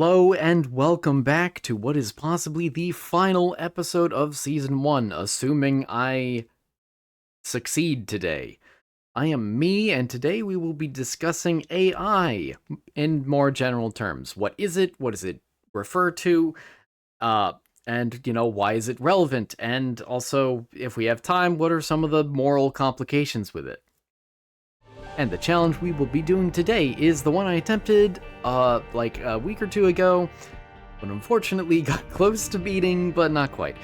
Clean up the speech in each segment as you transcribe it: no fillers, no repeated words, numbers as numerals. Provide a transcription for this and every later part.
Hello and welcome back to what is possibly the final episode of Season 1, assuming I succeed today. I am me, and today we will be discussing AI in more general terms. What is it? What does it refer to? And, why is it relevant? And also, if we have time, what are some of the moral complications with it? And the challenge we will be doing today is the one I attempted, like a week or two ago, but unfortunately got close to beating, but not quite.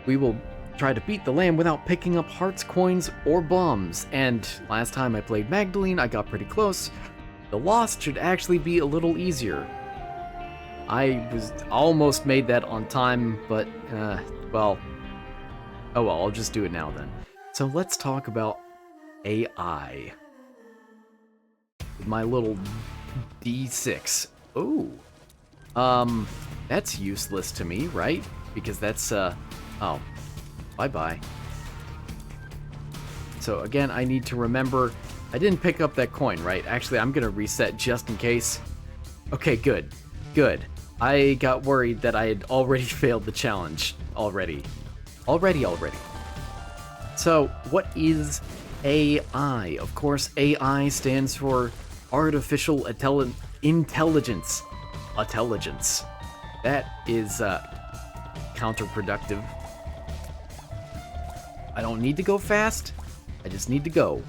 We will try to beat the land without picking up hearts, coins, or bombs, and last time I played Magdalene, I got pretty close. The Lost should actually be a little easier. I was almost made that on time, but, well, oh well, I'll just do it now then. So let's talk about AI. My little D6. Oh. That's useless to me, right? Because that's, oh. Bye-bye. So again, I need to remember, I didn't pick up that coin, right? Actually, I'm gonna reset just in case. Okay, good. Good. I got worried that I had already failed the challenge. Already. So, what is AI? Of course, AI stands for Artificial Intelligence. That is counterproductive. I don't need to go fast. I just need to go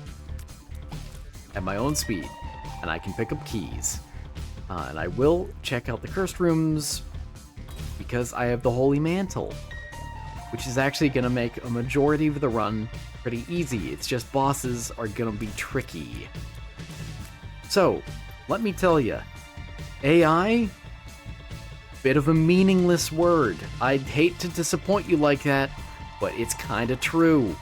at my own speed, and I can pick up keys. And I will check out the cursed rooms because I have the Holy Mantle, which is actually going to make a majority of the run pretty easy. It's just bosses are going to be tricky. So, let me tell you, AI, bit of a meaningless word. I'd hate to disappoint you like that, but it's kinda true.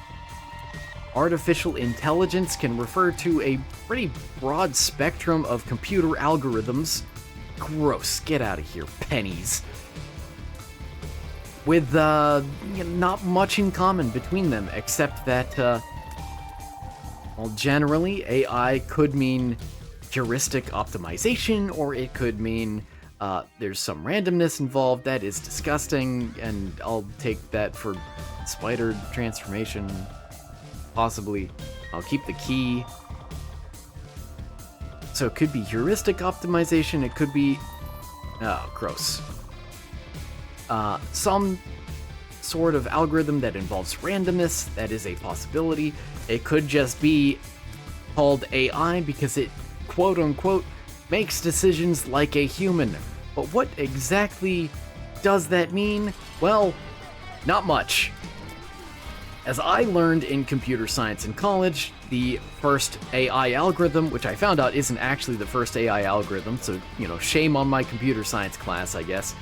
Artificial intelligence can refer to a pretty broad spectrum of computer algorithms. Gross, get out of here, pennies. With not much in common between them, except that, well, generally, AI could mean heuristic optimization, or it could mean there's some randomness involved. That is disgusting, and I'll take that for spider transformation, possibly. I'll keep the key. So it could be heuristic optimization, it could be, oh, gross. Some sort of algorithm that involves randomness, that is a possibility. It could just be called AI because it, quote-unquote, makes decisions like a human. But what exactly does that mean? Well, not much. As I learned in computer science in college, the first AI algorithm, which I found out isn't actually the first AI algorithm, so, shame on my computer science class, I guess.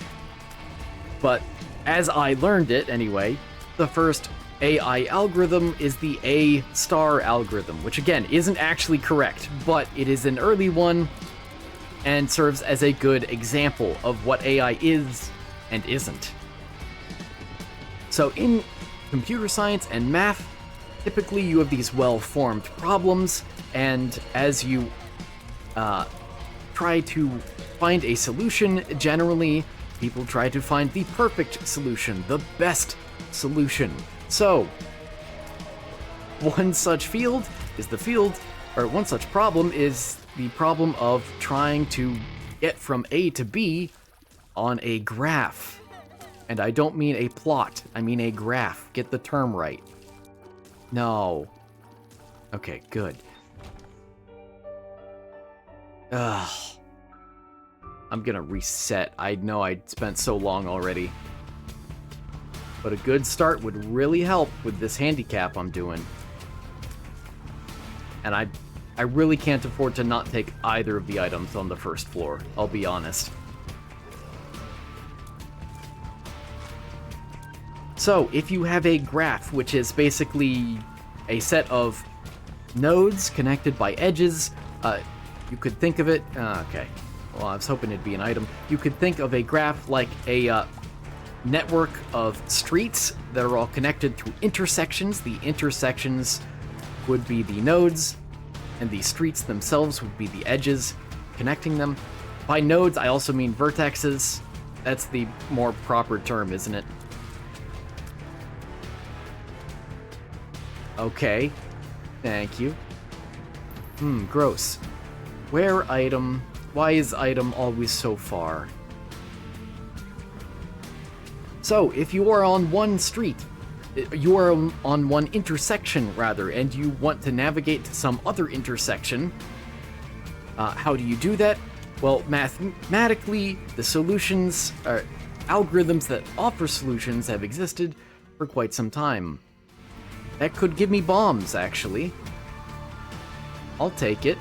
But as I learned it, anyway, the first AI algorithm is the A-star algorithm, which again isn't actually correct, but it is an early one and serves as a good example of what AI is and isn't. So in computer science and math, typically you have these well-formed problems, and as you try to find a solution, generally people try to find the perfect solution, the best solution. So, one such problem is the problem of trying to get from A to B on a graph. And I don't mean a plot, I mean a graph. Get the term right. No. Okay, good. Ugh. I'm gonna reset. I know I spent so long already. But a good start would really help with this handicap I'm doing. And I really can't afford to not take either of the items on the first floor, I'll be honest. So, if you have a graph, which is basically a set of nodes connected by edges, you could think of it... okay. Well, I was hoping it'd be an item. You could think of a graph like a network of streets that are all connected through intersections. The intersections would be the nodes, and the streets themselves would be the edges connecting them. By nodes, I also mean vertexes. That's the more proper term, isn't it? Okay. Thank you. Gross. Where item? Why is item always so far? So, if you are on one street, you are on one intersection, rather, and you want to navigate to some other intersection, how do you do that? Well, mathematically, the solutions, algorithms that offer solutions have existed for quite some time. That could give me bombs, actually. I'll take it.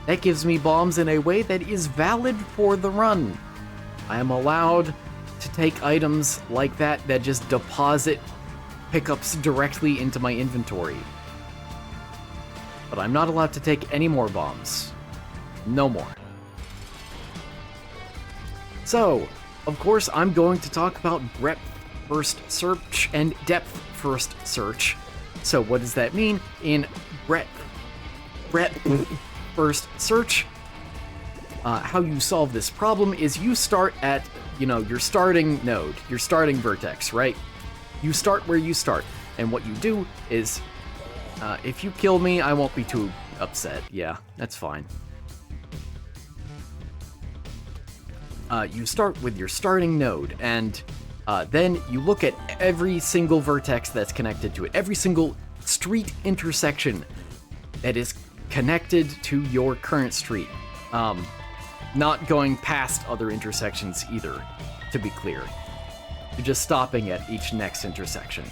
That gives me bombs in a way that is valid for the run. I am allowed to take items like that just deposit pickups directly into my inventory. But I'm not allowed to take any more bombs. No more. So, of course, I'm going to talk about breadth first search and depth first search. So what does that mean? In breadth first search, how you solve this problem is you start at, your starting node, your starting vertex, right? You start where you start, and what you do is, if you kill me, I won't be too upset. Yeah, that's fine. You start with your starting node, and then you look at every single vertex that's connected to it, every single street intersection that is connected to your current street. Not going past other intersections either, to be clear. You're just stopping at each next intersection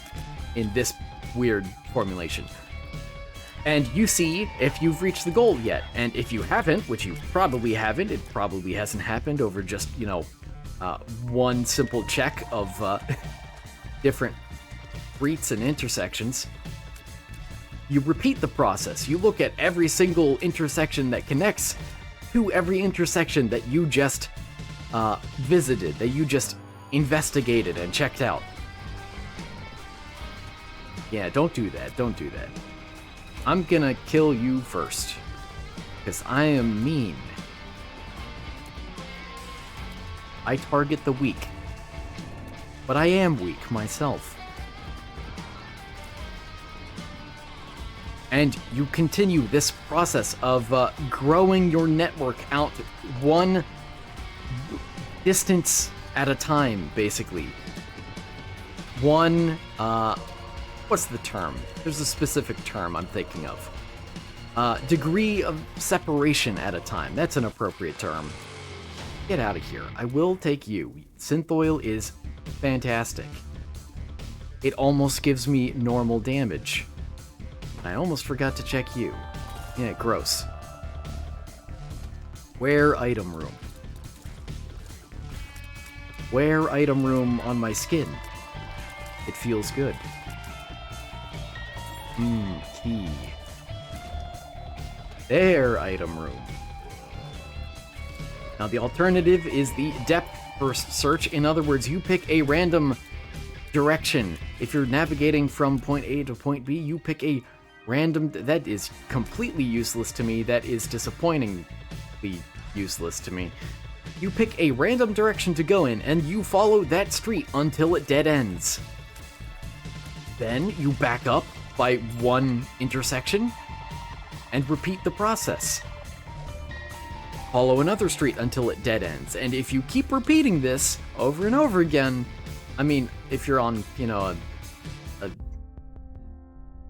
in this weird formulation. And you see if you've reached the goal yet. And if you haven't, which you probably haven't, it probably hasn't happened over just, one simple check of different streets and intersections. You repeat the process. You look at every single intersection that connects to every intersection that you just visited, that you just investigated and checked out. Yeah, don't do that. Don't do that. I'm gonna kill you first, because I am mean. I target the weak, but I am weak myself. And you continue this process of growing your network out one distance at a time, basically. One, what's the term? There's a specific term I'm thinking of. Degree of separation at a time. That's an appropriate term. Get out of here. I will take you. Synth oil is fantastic. It almost gives me normal damage. I almost forgot to check you. Yeah, gross. Wear item room. Wear item room on my skin. It feels good. Key. There, item room. Now the alternative is the depth first search. In other words, you pick a random direction. If you're navigating from point A to point B, you pick a random... That is completely useless to me. That is disappointingly useless to me. You pick a random direction to go in, and you follow that street until it dead ends. Then you back up by one intersection and repeat the process. Follow another street until it dead ends, and if you keep repeating this over and over again, I mean, if you're on, a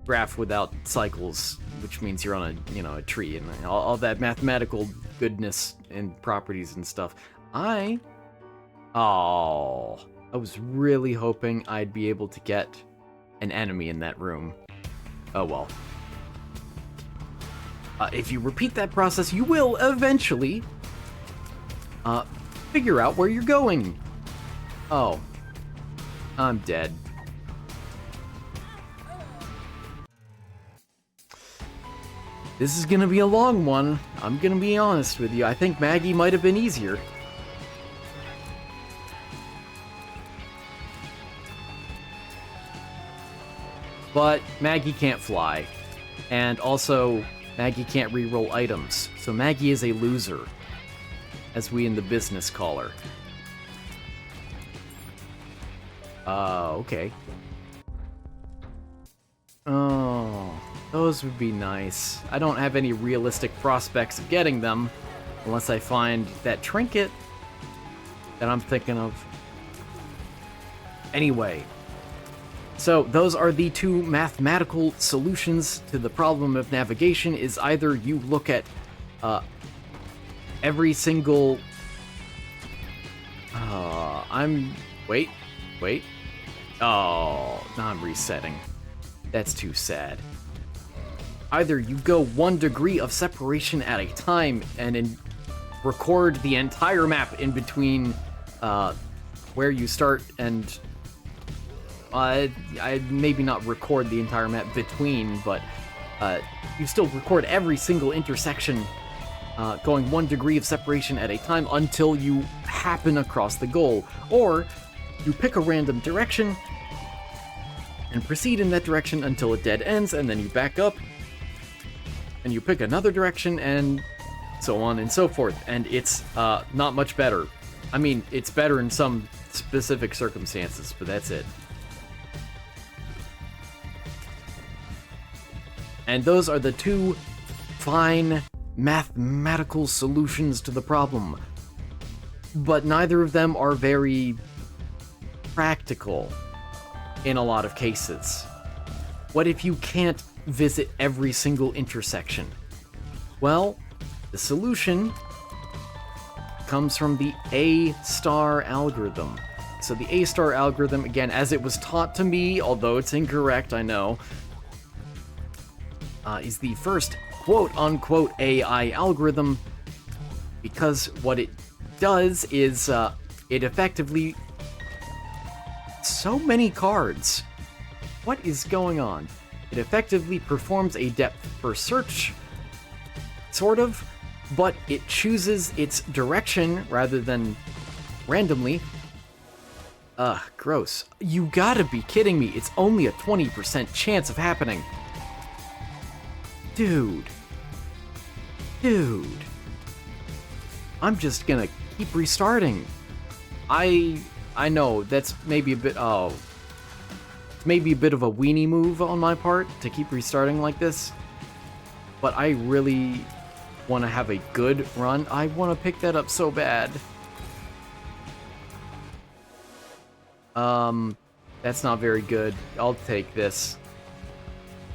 graph without cycles, which means you're on a tree and all that mathematical goodness and properties and stuff. I was really hoping I'd be able to get an enemy in that room. Oh well. If you repeat that process, you will eventually figure out where you're going. Oh. I'm dead. This is gonna be a long one. I'm gonna be honest with you. I think Maggie might have been easier. But Maggie can't fly. And also, Maggie can't reroll items. So Maggie is a loser. as we in the business caller. Okay. Oh, those would be nice. I don't have any realistic prospects of getting them unless I find that trinket that I'm thinking of. Anyway, so those are the two mathematical solutions to the problem of navigation. Is either you look at every single... Wait. Oh, now I'm resetting. That's too sad. Either you go 1 degree of separation at a time and record the entire map in between where you start and... I maybe not record the entire map between, but you still record every single intersection going 1 degree of separation at a time until you happen across the goal. Or you pick a random direction and proceed in that direction until it dead ends, and then you back up and you pick another direction, and so on and so forth. And it's not much better. I mean, it's better in some specific circumstances, but that's it. And those are the two fine mathematical solutions to the problem. But neither of them are very practical in a lot of cases. What if you can't visit every single intersection? Well, the solution comes from the A-star algorithm. So the A-star algorithm, again, as it was taught to me, although it's incorrect, I know, is the first quote-unquote AI algorithm, because what it does is it effectively... So many cards. What is going on? It effectively performs a depth first search, sort of, but it chooses its direction rather than randomly. Gross. You gotta be kidding me. It's only a 20% chance of happening. Dude. I'm just gonna keep restarting. I know, that's maybe a bit, it's maybe a bit of a weenie move on my part to keep restarting like this, but I really want to have a good run. I want to pick that up so bad. That's not very good. I'll take this.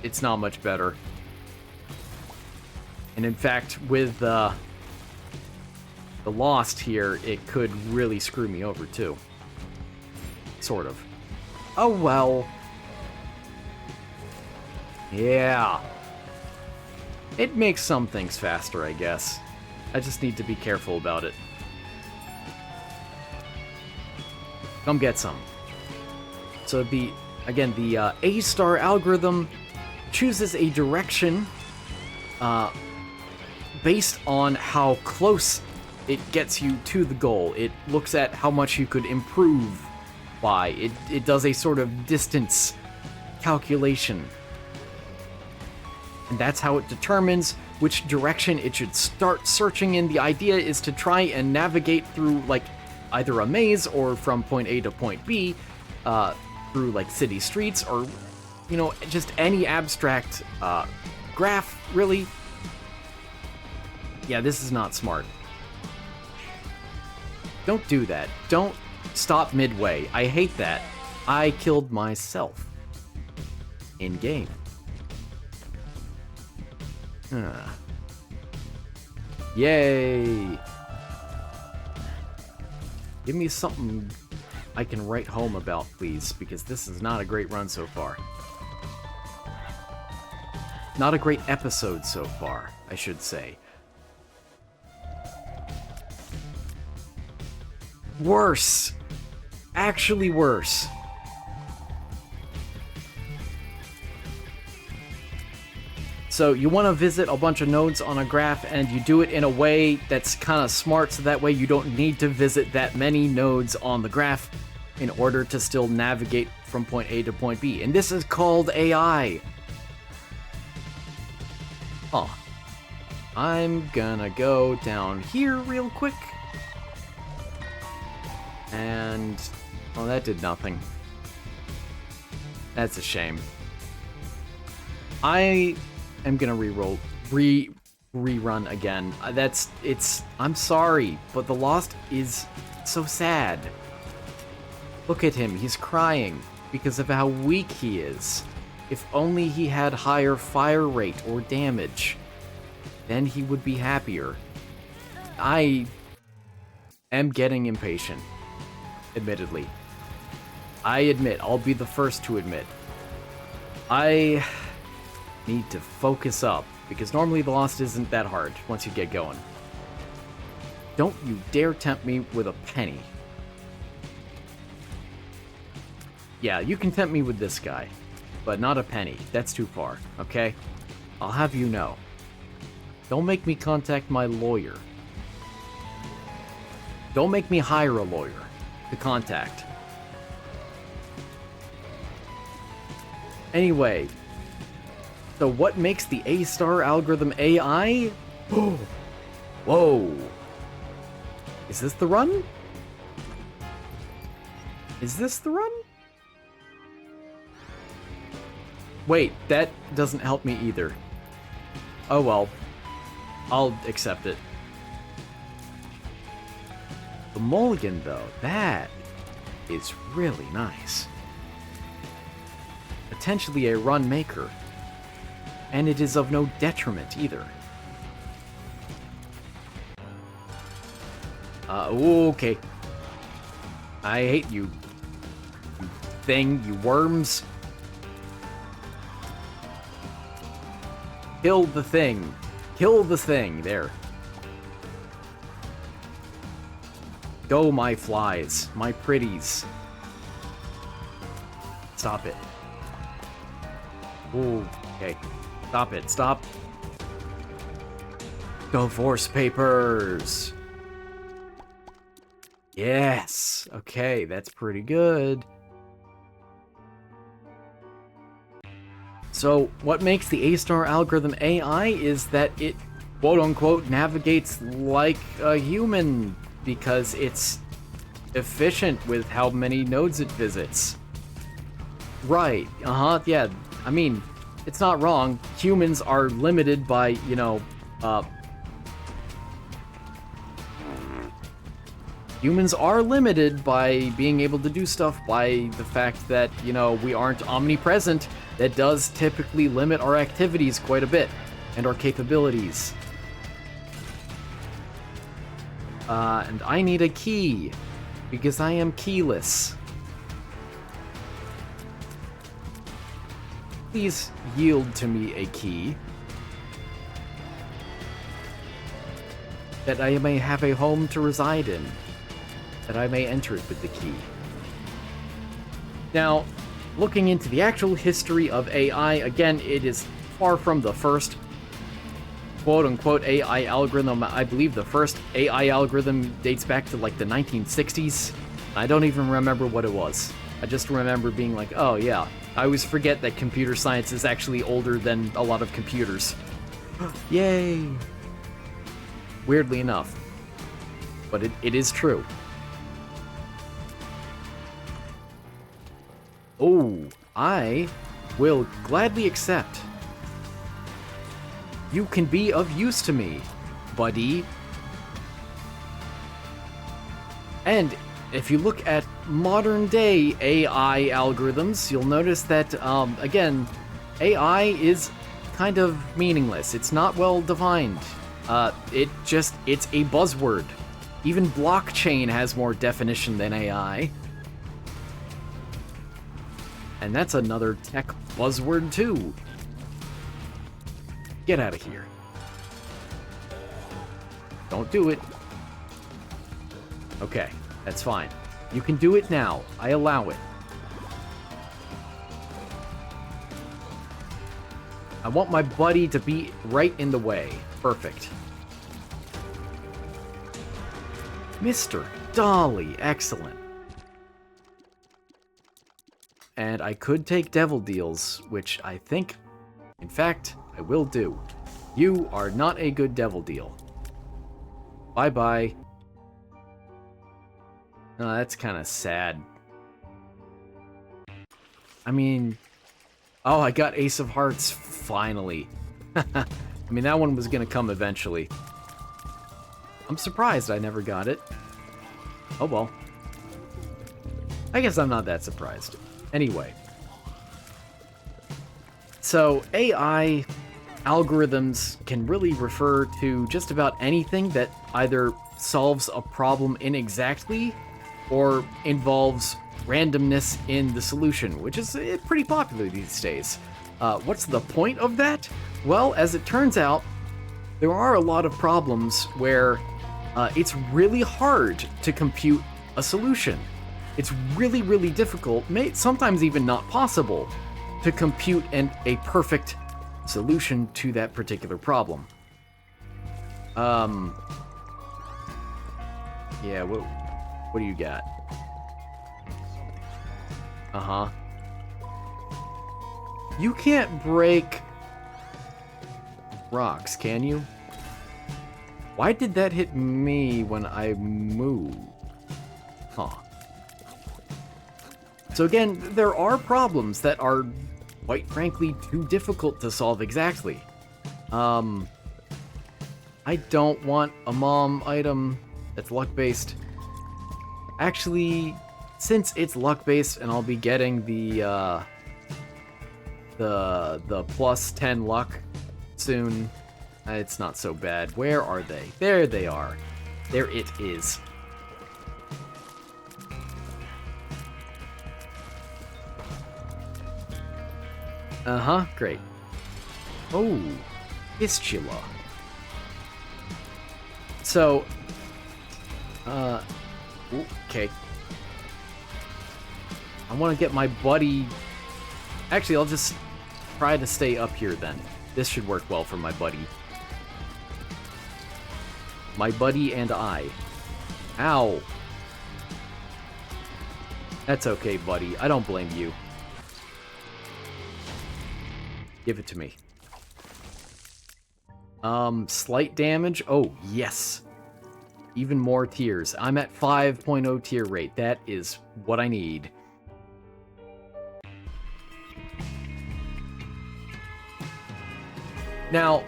It's not much better. And in fact, with the Lost here, it could really screw me over too. Sort of. Oh well. Yeah. It makes some things faster, I guess. I just need to be careful about it. Come get some. So the A-star algorithm chooses a direction based on how close it gets you to the goal. It looks at how much you could improve by. It does a sort of distance calculation. And that's how it determines which direction it should start searching in. The idea is to try and navigate through, like, either a maze or from point A to point B, through, like, city streets or, you know, just any abstract graph, really. Yeah, this is not smart. Don't do that. Don't stop midway. I hate that. I killed myself. In-game. Yay! Give me something I can write home about, please, because this is not a great run so far. Not a great episode so far, I should say. Worse! Actually worse. So you want to visit a bunch of nodes on a graph, and you do it in a way that's kind of smart, so that way you don't need to visit that many nodes on the graph in order to still navigate from point A to point B. And this is called AI. Oh. I'm gonna go down here real quick. And... well, that did nothing. That's a shame. I am gonna rerun again. I'm sorry, but the Lost is so sad. Look at him, he's crying because of how weak he is. If only he had higher fire rate or damage, then he would be happier. I am getting impatient, admittedly. I admit, I'll be the first to admit. I need to focus up, because normally the Lost isn't that hard once you get going. Don't you dare tempt me with a penny. Yeah, you can tempt me with this guy, but not a penny. That's too far, okay? I'll have you know. Don't make me contact my lawyer. Don't make me hire a lawyer to contact. Anyway, so what makes the A-star algorithm AI? Whoa. Is this the run? Is this the run? Wait, that doesn't help me either. Oh well. I'll accept it. The mulligan, though, that is really nice. Potentially a run maker. And it is of no detriment either. Okay. I hate you. You thing, you worms. Kill the thing. Kill the thing. There. Go, my flies. My pretties. Stop it. Ooh, okay. Stop it. Stop. Divorce papers. Yes. Okay, that's pretty good. So, what makes the A-star algorithm AI is that it, quote-unquote, navigates like a human, because it's efficient with how many nodes it visits. Right, yeah, I mean, it's not wrong. Humans are limited by, you know, humans are limited by being able to do stuff by the fact that, you know, we aren't omnipresent. That does typically limit our activities quite a bit, and our capabilities. And I need a key, because I am keyless. Please yield to me a key, that I may have a home to reside in, that I may enter it with the key. Now, looking into the actual history of AI, again, it is far from the first quote-unquote AI algorithm. I believe the first AI algorithm dates back to like the 1960s. I don't even remember what it was. I just remember being like, oh yeah. I always forget that computer science is actually older than a lot of computers. Yay! Weirdly enough. But it is true. Oh, I will gladly accept. You can be of use to me, buddy. And if you look at modern day AI algorithms, you'll notice that, again, AI is kind of meaningless. It's not well defined. It's a buzzword. Even blockchain has more definition than AI. And that's another tech buzzword, too. Get out of here. Don't do it. Okay, that's fine. You can do it now. I allow it. I want my buddy to be right in the way. Perfect. Mr. Dolly, excellent. And I could take devil deals, which I think, in fact, I will do. You are not a good devil deal. Bye-bye. Oh, that's kind of sad. I mean... Oh, I got Ace of Hearts, finally. I mean, that one was gonna come eventually. I'm surprised I never got it. Oh well. I guess I'm not that surprised. Anyway. So, AI algorithms can really refer to just about anything that either solves a problem inexactly or involves randomness in the solution, which is pretty popular these days. What's the point of that? Well, as it turns out, there are a lot of problems where it's really hard to compute a solution. It's really, really difficult, sometimes even not possible, to compute a perfect solution to that particular problem. Yeah, what do you got? Uh-huh. You can't break rocks, can you? Why did that hit me when I moved? Huh. So again, there are problems that are, quite frankly, too difficult to solve exactly. I don't want a mom item that's luck-based. Actually, since it's luck-based and I'll be getting the plus 10 luck soon, it's not so bad. Where are they? There they are. There it is. Uh-huh, great. Oh, Fistula. So, okay. I want to get my buddy... Actually, I'll just try to stay up here then. This should work well for my buddy. My buddy and I. Ow. That's okay, buddy. I don't blame you. Give it to me. Slight damage. Oh, yes. Even more tiers. I'm at 5.0 tier rate. That is what I need. Now,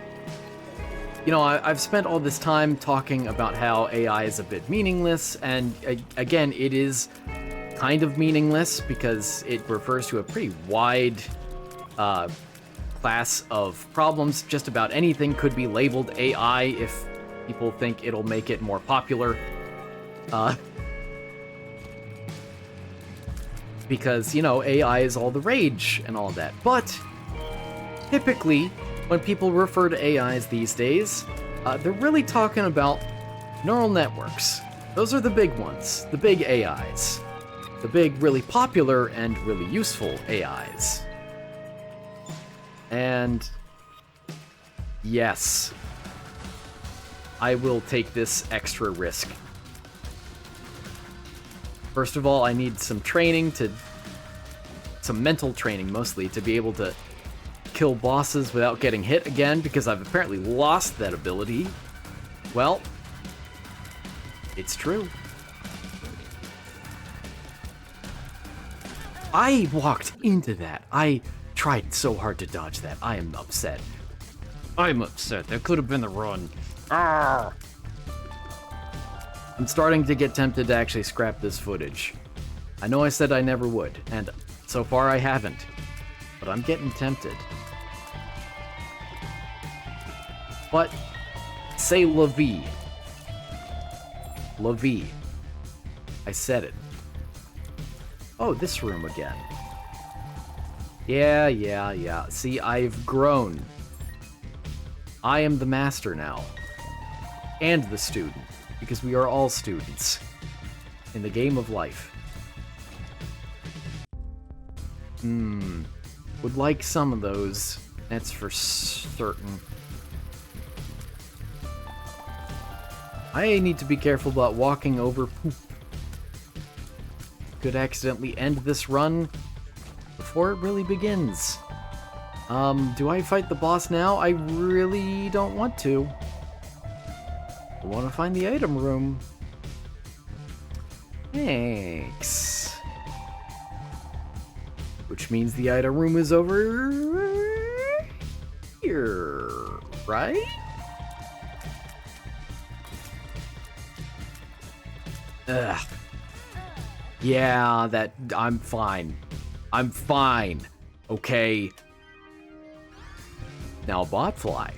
you know, I've spent all this time talking about how AI is a bit meaningless, and again, it is kind of meaningless because it refers to a pretty wide class of problems. Just about anything could be labeled AI if people think it'll make it more popular. Because, you know, AI is all the rage and all that. But typically, when people refer to AIs these days, they're really talking about neural networks. Those are the big ones, the big AIs. The big, really popular and really useful AIs. And yes, I will take this extra risk. First of all, I need some training some mental training mostly, to be able to kill bosses without getting hit again, because I've apparently lost that ability. Well, it's true. I walked into that. I tried so hard to dodge that. I am upset. I'm upset. That could have been the run. Arrgh. I'm starting to get tempted to actually scrap this footage. I know I said I never would, and so far I haven't. But I'm getting tempted. But, say la vie. La vie. I said it. Oh, this room again. Yeah. See, I've grown. I am the master now. And the student. Because we are all students. In the game of life. Would like some of those. That's for certain. I need to be careful about walking over poop. Could accidentally end this run before it really begins. Do I fight the boss now? I really don't want to. I want to find the item room. Thanks. Which means the item room is over here, right? Ugh. Yeah, I'm fine. I'm fine. Okay. Now, botfly.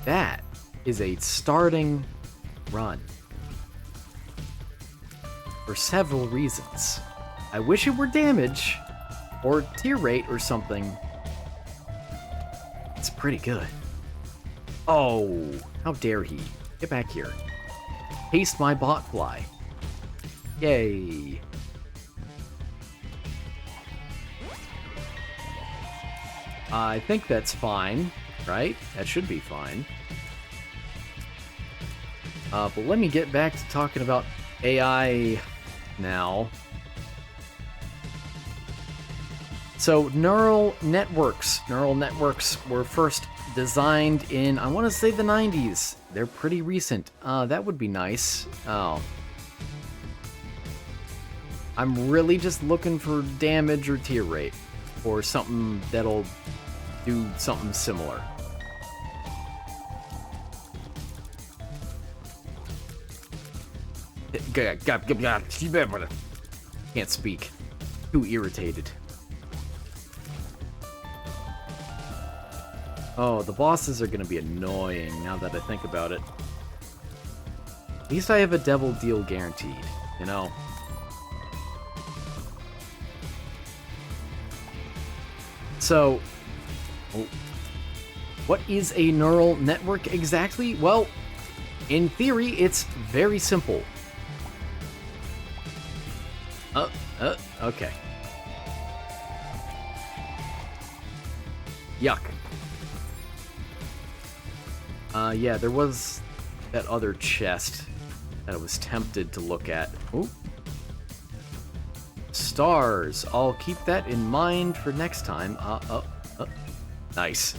That is a starting run. For several reasons. I wish it were damage, or tier rate or something. It's pretty good. Oh, how dare he. Get back here. Taste my botfly. Yay. I think that's fine, right? That should be fine. But let me get back to talking about AI now. So neural networks were first designed in, I want to say, the 90s. They're pretty recent. That would be nice. Oh. I'm really just looking for damage or tier rate, or something that'll do something similar. Can't speak. Too irritated. Oh, the bosses are gonna be annoying now that I think about it. At least I have a devil deal guaranteed, you know? So, what is a neural network exactly? Well, in theory, it's very simple. Okay. Yuck. Yeah, there was that other chest that I was tempted to look at. Ooh. Stars. I'll keep that in mind for next time. Nice.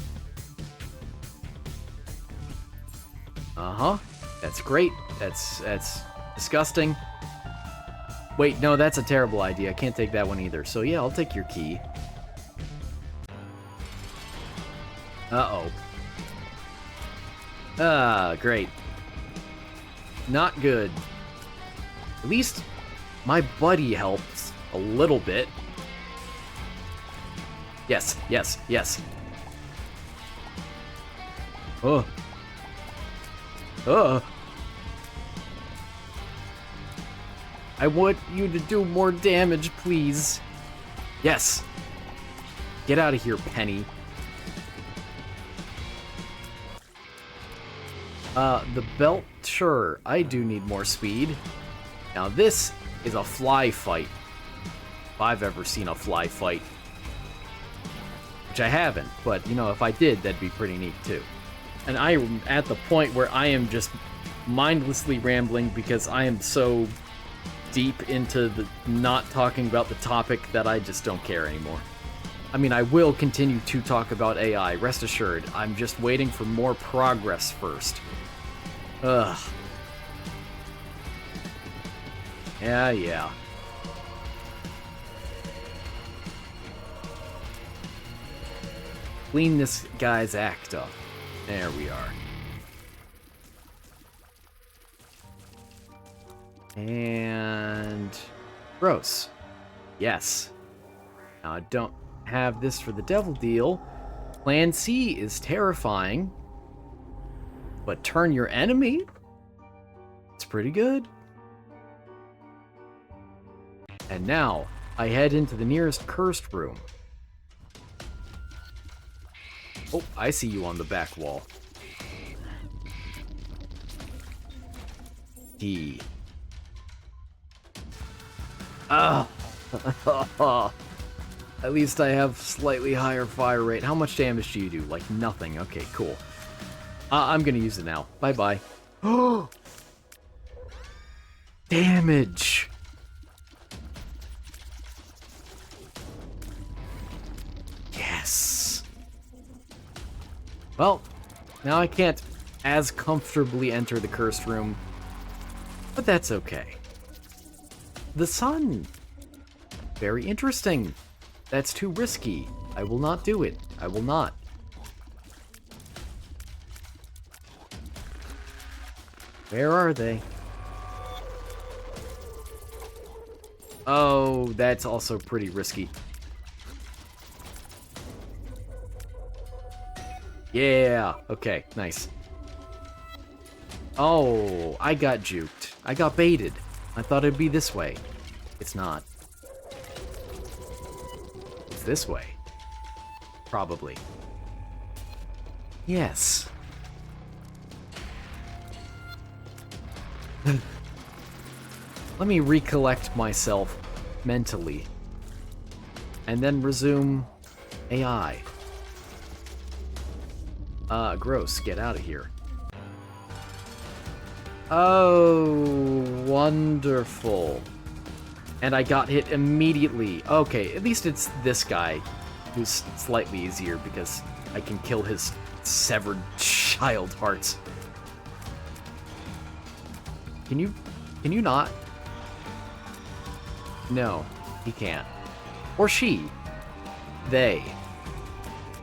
Uh-huh. That's great. That's disgusting. Wait, no, that's a terrible idea. I can't take that one either. So yeah, I'll take your key. Uh-oh. Great. Not good. At least my buddy helps a little bit. Yes, yes, yes. I want you to do more damage, please. Yes. Get out of here, Penny. The belt, sure, I do need more speed. Now this is a fly fight. If I've ever seen a fly fight. Which I haven't, but, you know, if I did, that'd be pretty neat, too. And I am at the point where I am just mindlessly rambling because I am so deep into the not talking about the topic that I just don't care anymore. I mean, I will continue to talk about AI, rest assured. I'm just waiting for more progress first. Ugh. Yeah. Clean this guy's act up. There we are. And... gross. Yes. Now, I don't have this for the devil deal. Plan C is terrifying. But turn your enemy? It's pretty good. And now, I head into the nearest cursed room. Oh, I see you on the back wall. D. Ah. At least I have slightly higher fire rate. How much damage do you do? Like nothing. Okay, cool. I'm gonna use it now. Bye-bye. Oh! Damage! Yes! Well, now I can't as comfortably enter the cursed room But that's okay. The sun. Very interesting. That's too risky. I will not do it. I will not. Where are they? Oh, that's also pretty risky. Yeah, okay, nice. Oh, I got juked. I got baited. I thought it'd be this way. It's not. It's this way. Probably. Yes. Let me recollect myself mentally. And then resume AI. Gross. Get out of here. Oh, wonderful. And I got hit immediately. Okay, at least it's this guy who's slightly easier because I can kill his severed child hearts. Can you not? No, he can't. Or she. They.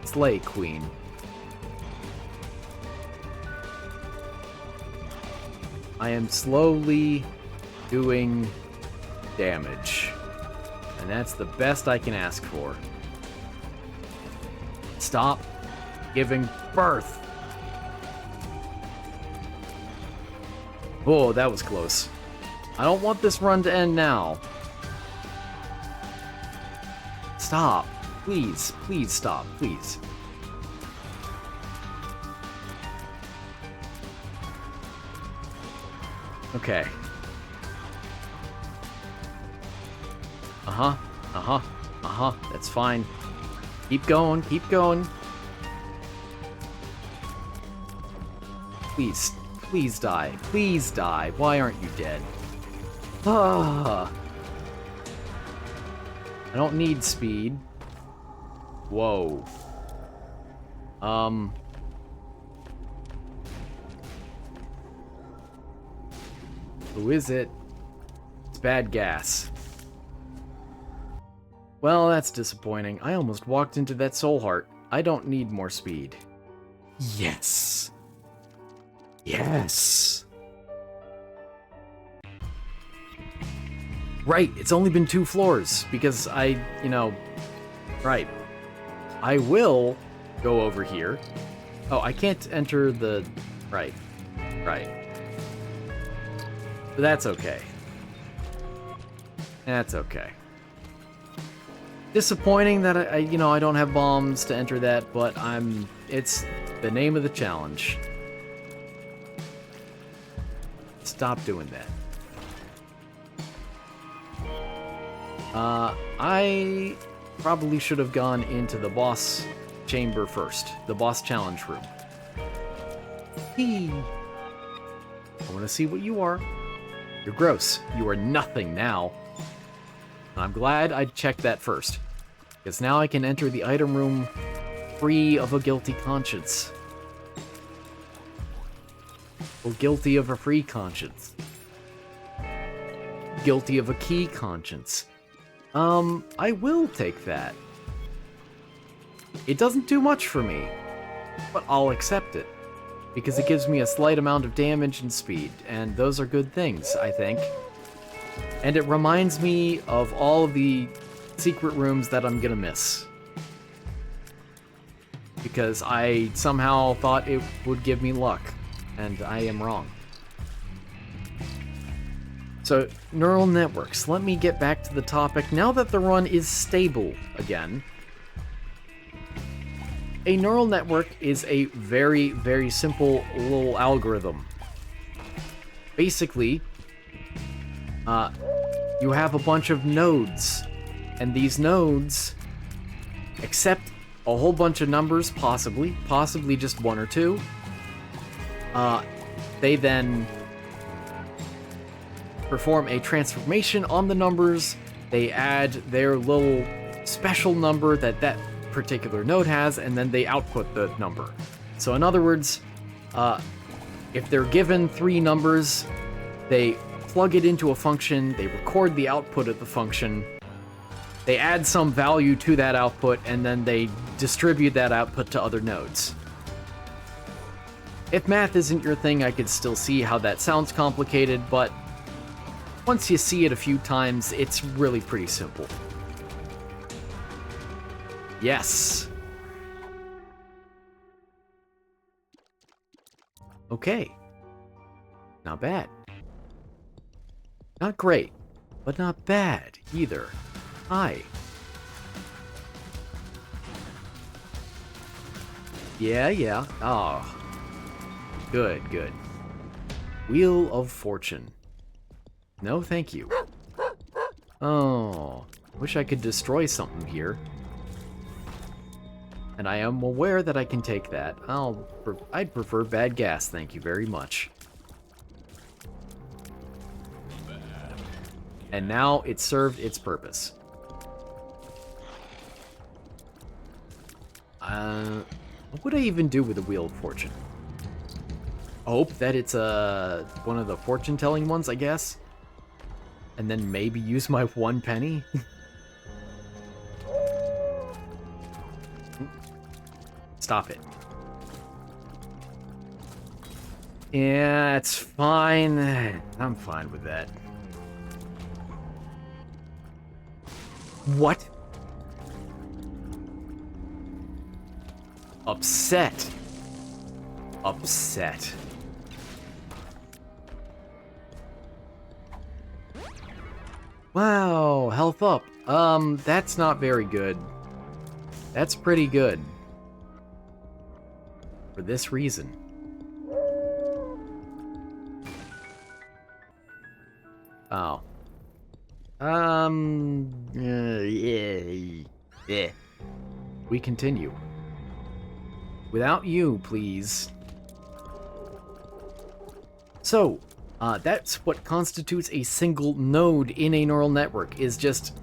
Slay Queen. I am slowly doing damage. And that's the best I can ask for. Stop giving birth. Oh, that was close. I don't want this run to end now. Stop. Please, please stop, please. Okay. That's fine. Keep going, keep going. Please, please die. Please die. Why aren't you dead? Ah. I don't need speed. Whoa. Who is it? It's bad gas. Well, that's disappointing. I almost walked into that soul heart. I don't need more speed. Yes. Yes. Right, it's only been 2 floors because right. I will go over here. Oh, I can't enter the... Right. But that's okay. That's okay. Disappointing that I don't have bombs to enter that, but it's the name of the challenge. Stop doing that. I probably should have gone into the boss chamber first. The boss challenge room. I want to see what you are. You're gross. You are nothing now. I'm glad I checked that first, because now I can enter the item room free of a guilty conscience. Or guilty of a free conscience. Guilty of a key conscience. I will take that. It doesn't do much for me, but I'll accept it, because it gives me a slight amount of damage and speed, and those are good things, I think. And it reminds me of all of the secret rooms that I'm gonna miss. Because I somehow thought it would give me luck, and I am wrong. So, neural networks. Let me get back to the topic. Now that the run is stable again, a neural network is a very, very simple little algorithm. Basically, you have a bunch of nodes, and these nodes accept a whole bunch of numbers, possibly just 1 or 2. They then perform a transformation on the numbers. They add their little special number that particular node has, and then they output the number. So in other words, if they're given 3 numbers, they plug it into a function, they record the output of the function, they add some value to that output, and then they distribute that output to other nodes. If math isn't your thing, I could still see how that sounds complicated, but once you see it a few times, it's really pretty simple. Yes. Okay. Not bad. Not great, but not bad either. Hi. Yeah. Oh. Good. Wheel of Fortune. No, thank you. Oh. Wish I could destroy something here. And I am aware that I can take that. I'd prefer bad gas, thank you very much. And now it served its purpose. What would I even do with the Wheel of Fortune? Hope that it's one of the fortune-telling ones, I guess? And then maybe use my 1 penny? Stop it. Yeah, it's fine. I'm fine with that. What? Upset. Wow, health up. That's not very good. That's pretty good. For this reason. Oh. Yeah. We continue. Without you, please. So, that's what constitutes a single node in a neural network, is just,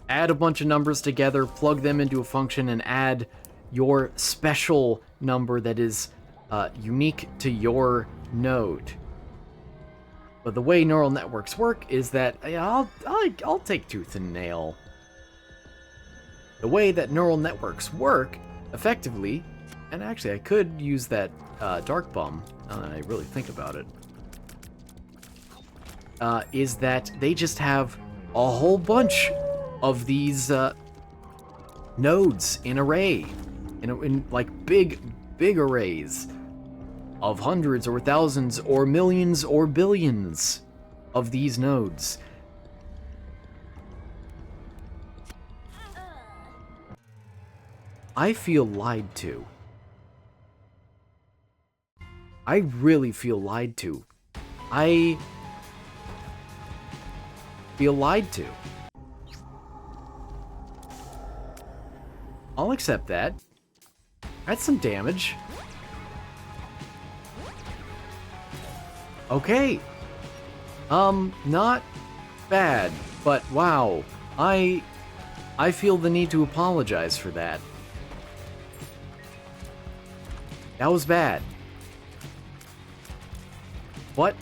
add a bunch of numbers together, plug them into a function, and add your special number that is unique to your node. But the way neural networks work is that I'll take tooth and nail. The way that neural networks work effectively, and actually I could use that dark bum. Now that I really think about it, is that they just have a whole bunch of these nodes in array, in like big arrays of hundreds or thousands or millions or billions of these nodes. I feel lied to. I really feel lied to. I feel lied to. I'll accept that. That's some damage. Okay. Not bad, but wow. I feel the need to apologize for that. That was bad. But,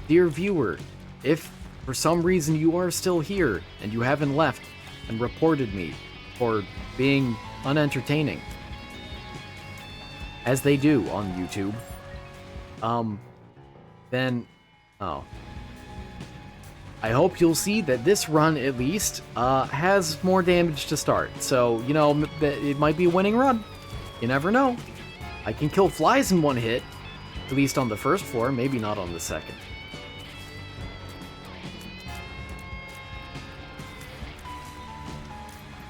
dear viewer, if for some reason you are still here and you haven't left and reported me for being unentertaining, as they do on YouTube, then, I hope you'll see that this run, at least, has more damage to start. So, it might be a winning run. You never know. I can kill flies in one hit, at least on the first floor, maybe not on the second.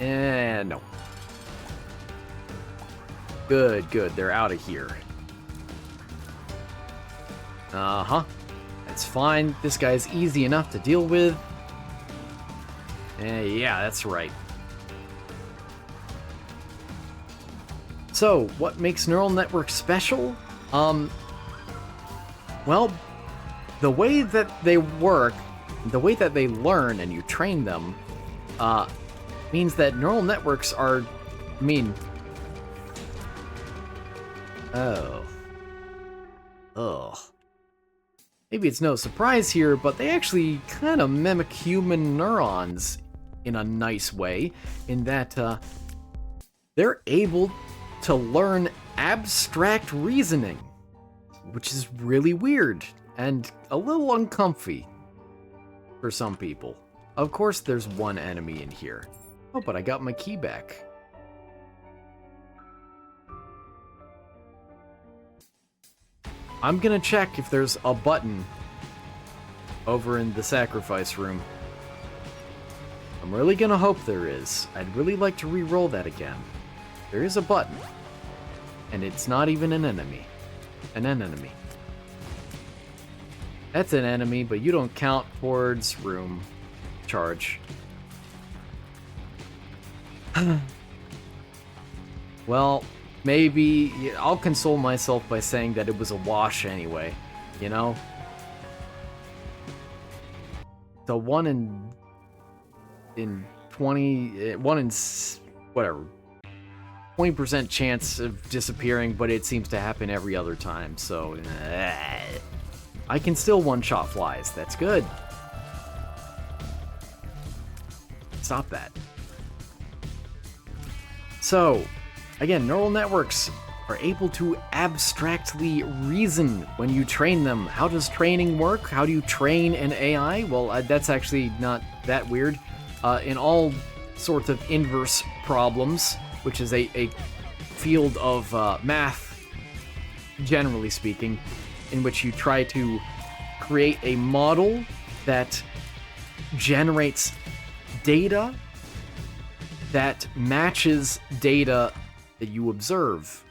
And no. Good, they're out of here. Uh-huh. That's fine. This guy's easy enough to deal with. Yeah, that's right. So, what makes neural networks special? Well, the way that they work, the way that they learn and you train them, means that neural networks are, Maybe it's no surprise here, but they actually kind of mimic human neurons in a nice way, in that they're able to learn abstract reasoning, which is really weird and a little uncomfy for some people. Of course, there's one enemy in here. Oh, but I got my key back. I'm gonna check if there's a button over in the sacrifice room. I'm really gonna hope there is. I'd really like to re-roll that again. There is a button. And it's not even an enemy. An enemy. That's an enemy, but you don't count towards room charge. Well, maybe I'll console myself by saying that it was a wash anyway, you know? The 1 in 20, 1 in whatever, 20% chance of disappearing, but it seems to happen every other time, so I can still one-shot flies. That's good. Stop that. So, again, neural networks are able to abstractly reason when you train them. How does training work? How do you train an AI? Well, that's actually not that weird. In all sorts of inverse problems, which is a field of math, generally speaking, in which you try to create a model that generates data that matches data that you observe.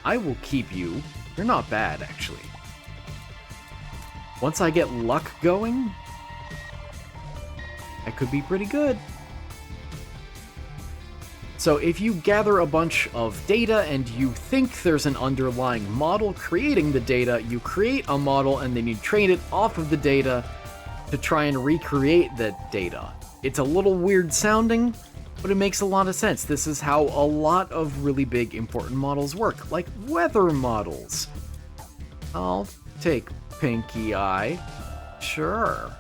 I will keep you. You're not bad, actually. Once I get luck going, that could be pretty good. So if you gather a bunch of data and you think there's an underlying model creating the data, you create a model and then you train it off of the data to try and recreate that data. It's a little weird sounding, but it makes a lot of sense. This is how a lot of really big important models work, like weather models. I'll take Pinky Eye. Sure.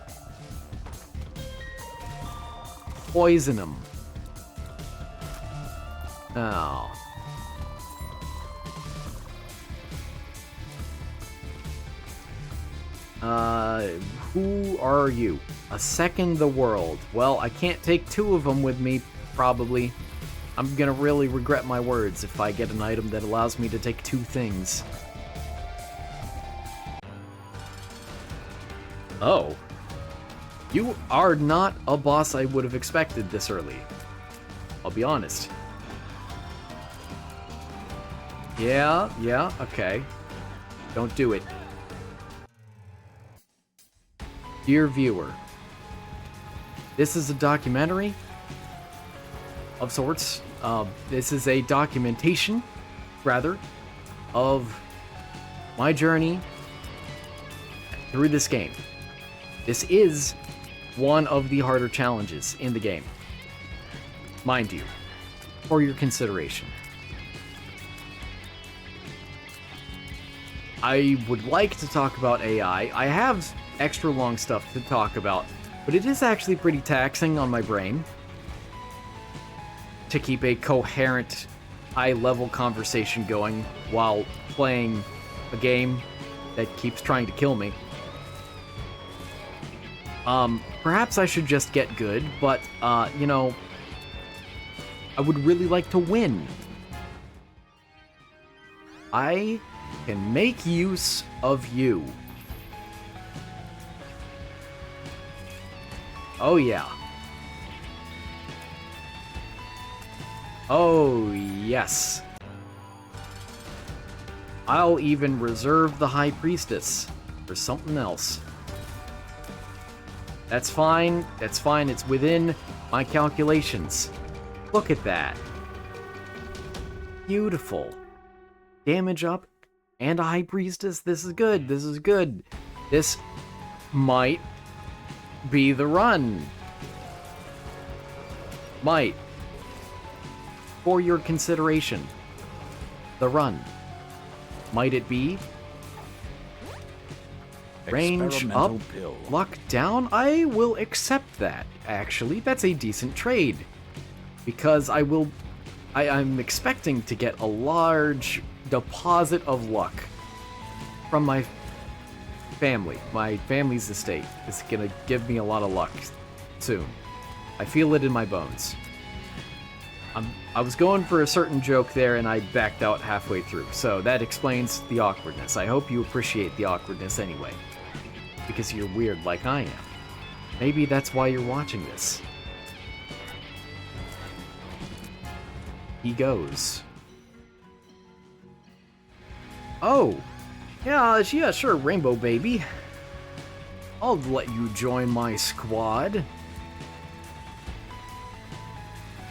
Poison him. Oh. Who are you? A second the world. Well, I can't take two of them with me, probably. I'm gonna really regret my words if I get an item that allows me to take two things. Oh. You are not a boss I would have expected this early. I'll be honest. Yeah, okay. Don't do it. Dear viewer, this is a documentary of sorts. This is a documentation, rather, of my journey through this game. This is one of the harder challenges in the game. Mind you, for your consideration. I would like to talk about AI. I have extra long stuff to talk about, but it is actually pretty taxing on my brain to keep a coherent, high-level conversation going while playing a game that keeps trying to kill me. Perhaps I should just get good, but, you know, I would really like to win. I can make use of you. Oh yeah. Oh yes. I'll even reserve the High Priestess for something else. That's fine, it's within my calculations. Look at that. Beautiful. Damage up and a High Priestess, this is good. This might be the run. Might. For your consideration. The run. Might it be? Range up, luck down? I will accept that, actually. That's a decent trade. Because I'm expecting to get a large deposit of luck from my family. My family's estate is gonna give me a lot of luck soon. I feel it in my bones. I was going for a certain joke there and I backed out halfway through, so that explains the awkwardness. I hope you appreciate the awkwardness anyway, because you're weird like I am. Maybe that's why you're watching this. He goes. Oh, yeah, sure, Rainbow Baby. I'll let you join my squad.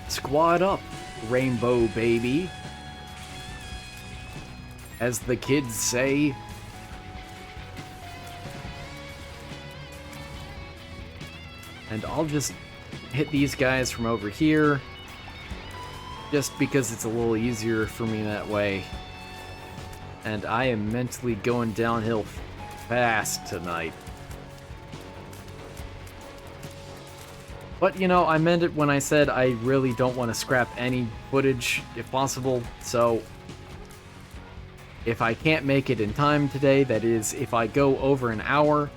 Squad up, Rainbow Baby. As the kids say. And I'll just hit these guys from over here. Just because it's a little easier for me that way. And I am mentally going downhill fast tonight. But, you know, I meant it when I said I really don't want to scrap any footage, if possible, so if I can't make it in time today, that is, if I go over an hour,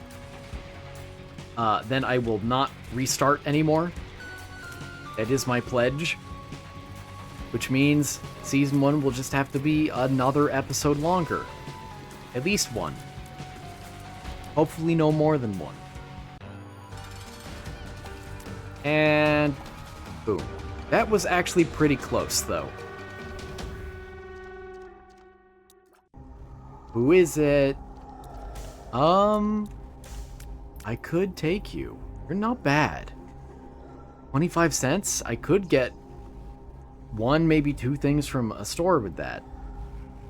then I will not restart anymore. That is my pledge. Which means Season 1 will just have to be another episode longer. At least one. Hopefully no more than one. And boom. That was actually pretty close, though. Who is it? I could take you. You're not bad. 25 cents? I could get one, maybe two things from a store with that.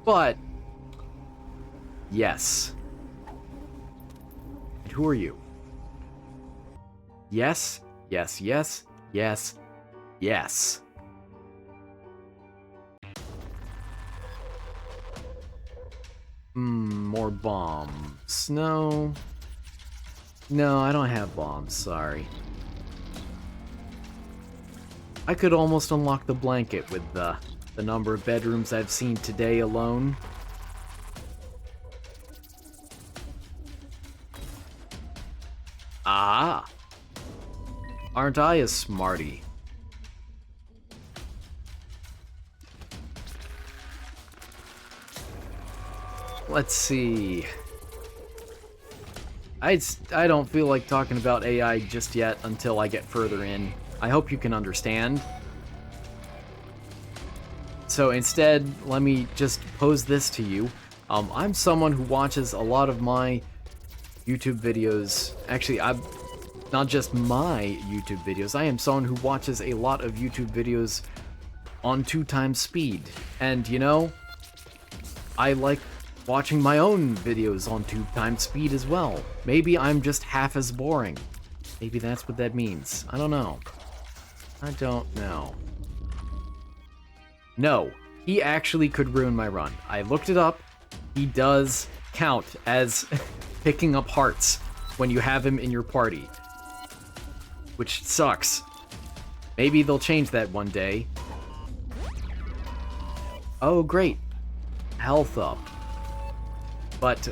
But yes. And who are you? Yes. Yes, yes, yes, yes. More bombs. No. No, I don't have bombs, sorry. I could almost unlock the blanket with the number of bedrooms I've seen today alone. Ah! Aren't I a smarty? Let's see. I don't feel like talking about AI just yet until I get further in. I hope you can understand. So instead, let me just pose this to you. I'm someone who watches a lot of my YouTube videos. Actually, not just my YouTube videos. I am someone who watches a lot of YouTube videos on 2x speed. And, you know, I like watching my own videos on 2x speed as well. Maybe I'm just half as boring. Maybe that's what that means. I don't know. I don't know. No, he actually could ruin my run. I looked it up. He does count as picking up hearts when you have him in your party. Which sucks. Maybe they'll change that one day. Oh, great. Health up. But,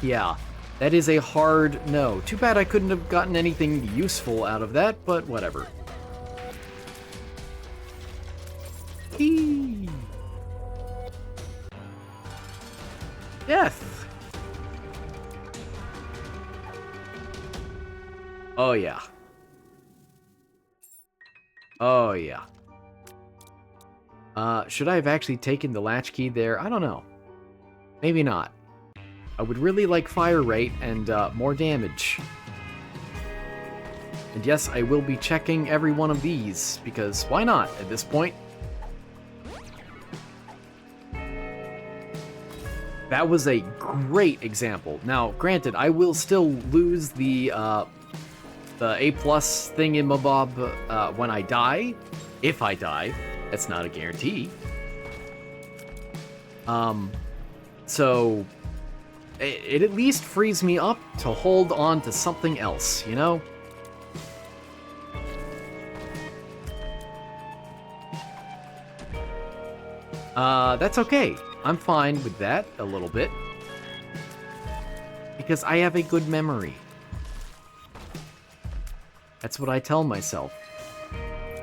yeah. That is a hard no. Too bad I couldn't have gotten anything useful out of that, but whatever. Eee. Death. Oh, yeah. Oh, yeah. Should I have actually taken the latchkey there? I don't know. Maybe not. I would really like fire rate and more damage. And yes, I will be checking every one of these, because why not at this point? That was a great example. Now, granted, I will still lose the A+ thingamabob when I die. If I die. That's not a guarantee. So, it at least frees me up to hold on to something else, you know? That's okay. I'm fine with that a little bit. Because I have a good memory. That's what I tell myself.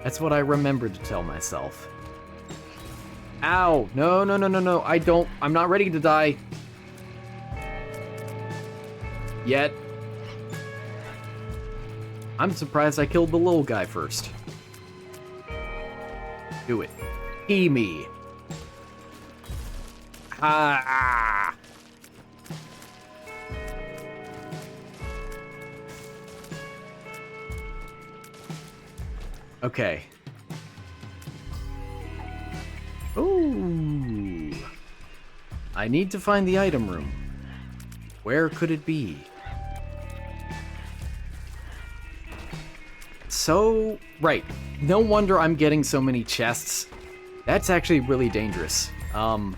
That's what I remember to tell myself. Ow! No, no, no, no, no. I'm not ready to die. Yet. I'm surprised I killed the little guy first. Do it. Pee me. Ah! Okay. Ooh. I need to find the item room. Where could it be? So, right. No wonder I'm getting so many chests. That's actually really dangerous. I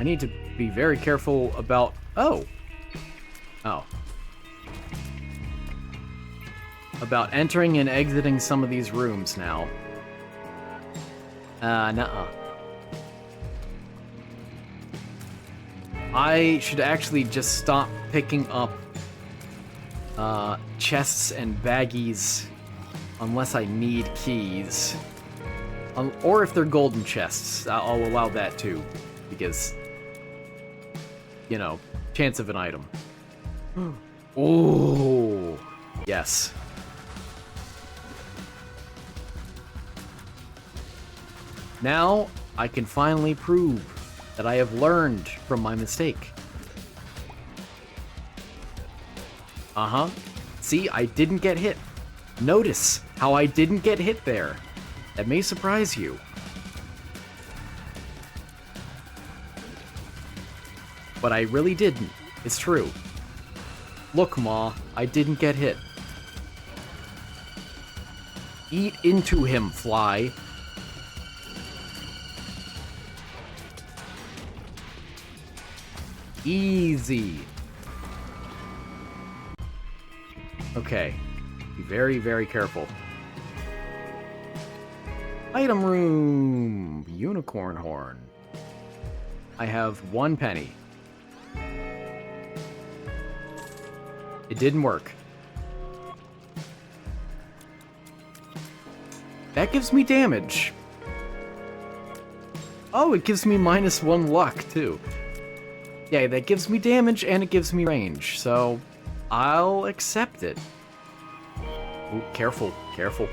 need to be very careful about... Oh. About entering and exiting some of these rooms now. Nuh-uh. I should actually just stop picking up chests and baggies unless I need keys. Or if they're golden chests, I'll allow that too. Because, you know, chance of an item. Ooh, yes. Now, I can finally prove that I have learned from my mistake. Uh-huh. See, I didn't get hit. Notice how I didn't get hit there. That may surprise you. But I really didn't. It's true. Look, Ma, I didn't get hit. Eat into him, fly. Easy. Okay. Be very, very careful. Item room. Unicorn horn. I have 1 penny. It didn't work. That gives me damage. Oh, it gives me -1 luck, too. Yeah, that gives me damage and it gives me range, so I'll accept it. Ooh, careful, careful,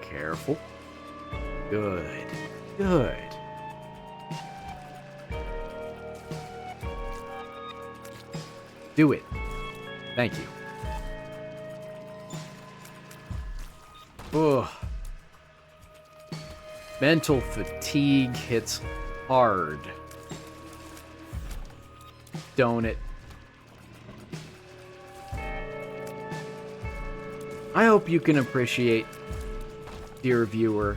careful. Good, good. Do it. Thank you. Ugh. Mental fatigue hits hard. Don't it? I hope you can appreciate, dear viewer,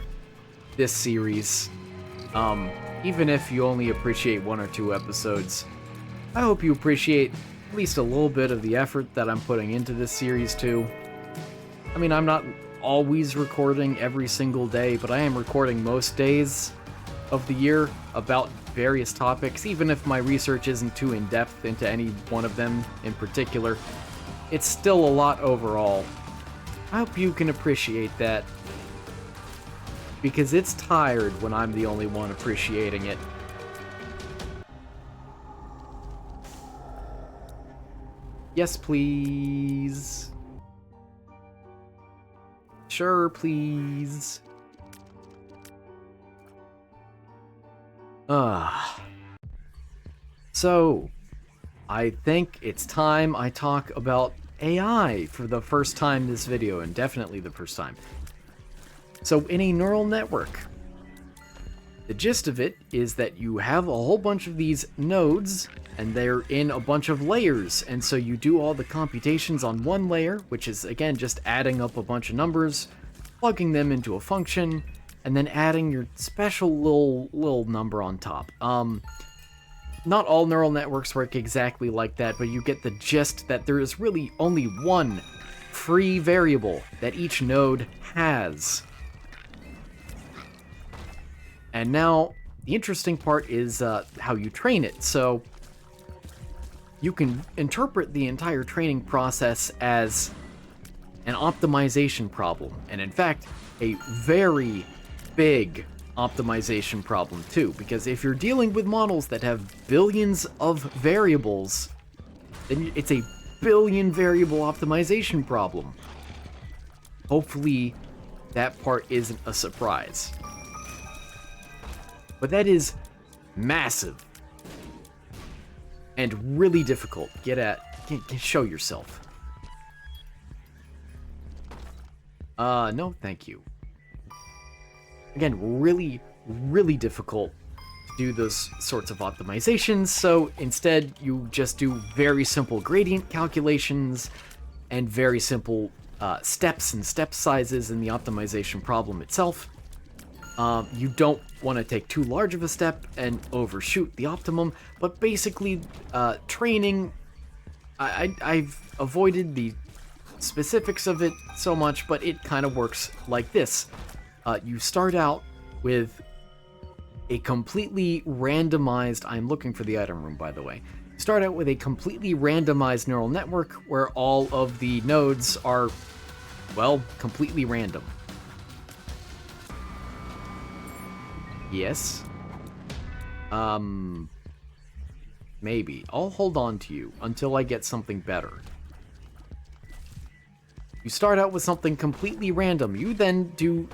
this series. Even if you only appreciate 1 or 2 episodes, I hope you appreciate at least a little bit of the effort that I'm putting into this series too. I mean, I'm not always recording every single day, but I am recording most days of the year about various topics, even if my research isn't too in-depth into any one of them in particular. It's still a lot overall. I hope you can appreciate that, because it's tired when I'm the only one appreciating it. Yes, please. Sure, please. So, I think it's time I talk about AI for the first time this video, and definitely the first time. So, in a neural network, the gist of it is that you have a whole bunch of these nodes, and they're in a bunch of layers, and so you do all the computations on one layer, which is, again, just adding up a bunch of numbers, plugging them into a function, and then adding your special little number on top. Not all neural networks work exactly like that, but you get the gist that there is really only one free variable that each node has. And now, the interesting part is how you train it. So, you can interpret the entire training process as an optimization problem. And in fact, a very big optimization problem too. Because if you're dealing with models that have billions of variables, then it's a billion variable optimization problem. Hopefully, that part isn't a surprise. But that is massive. And really difficult. Show yourself. No, thank you. Again, really, really difficult to do those sorts of optimizations, so instead you just do very simple gradient calculations and very simple steps and step sizes in the optimization problem itself. You don't want to take too large of a step and overshoot the optimum, but basically, training, I've avoided the specifics of it so much, but it kind of works like this. You start out with a completely randomized, I'm looking for the item room, by the way. You start out with a completely randomized neural network where all of the nodes are, well, completely random. Yes. Maybe. I'll hold on to you until I get something better. You start out with something completely random. You then do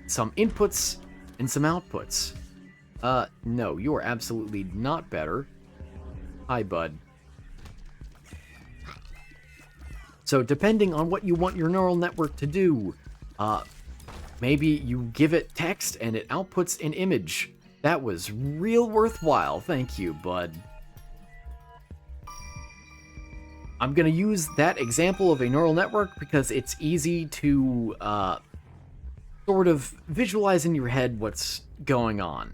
some inputs and some outputs. No, you are absolutely not better. Hi, bud. So depending on what you want your neural network to do, maybe you give it text and it outputs an image. That was real worthwhile, thank you, bud. I'm gonna use that example of a neural network because it's easy to sort of visualize in your head what's going on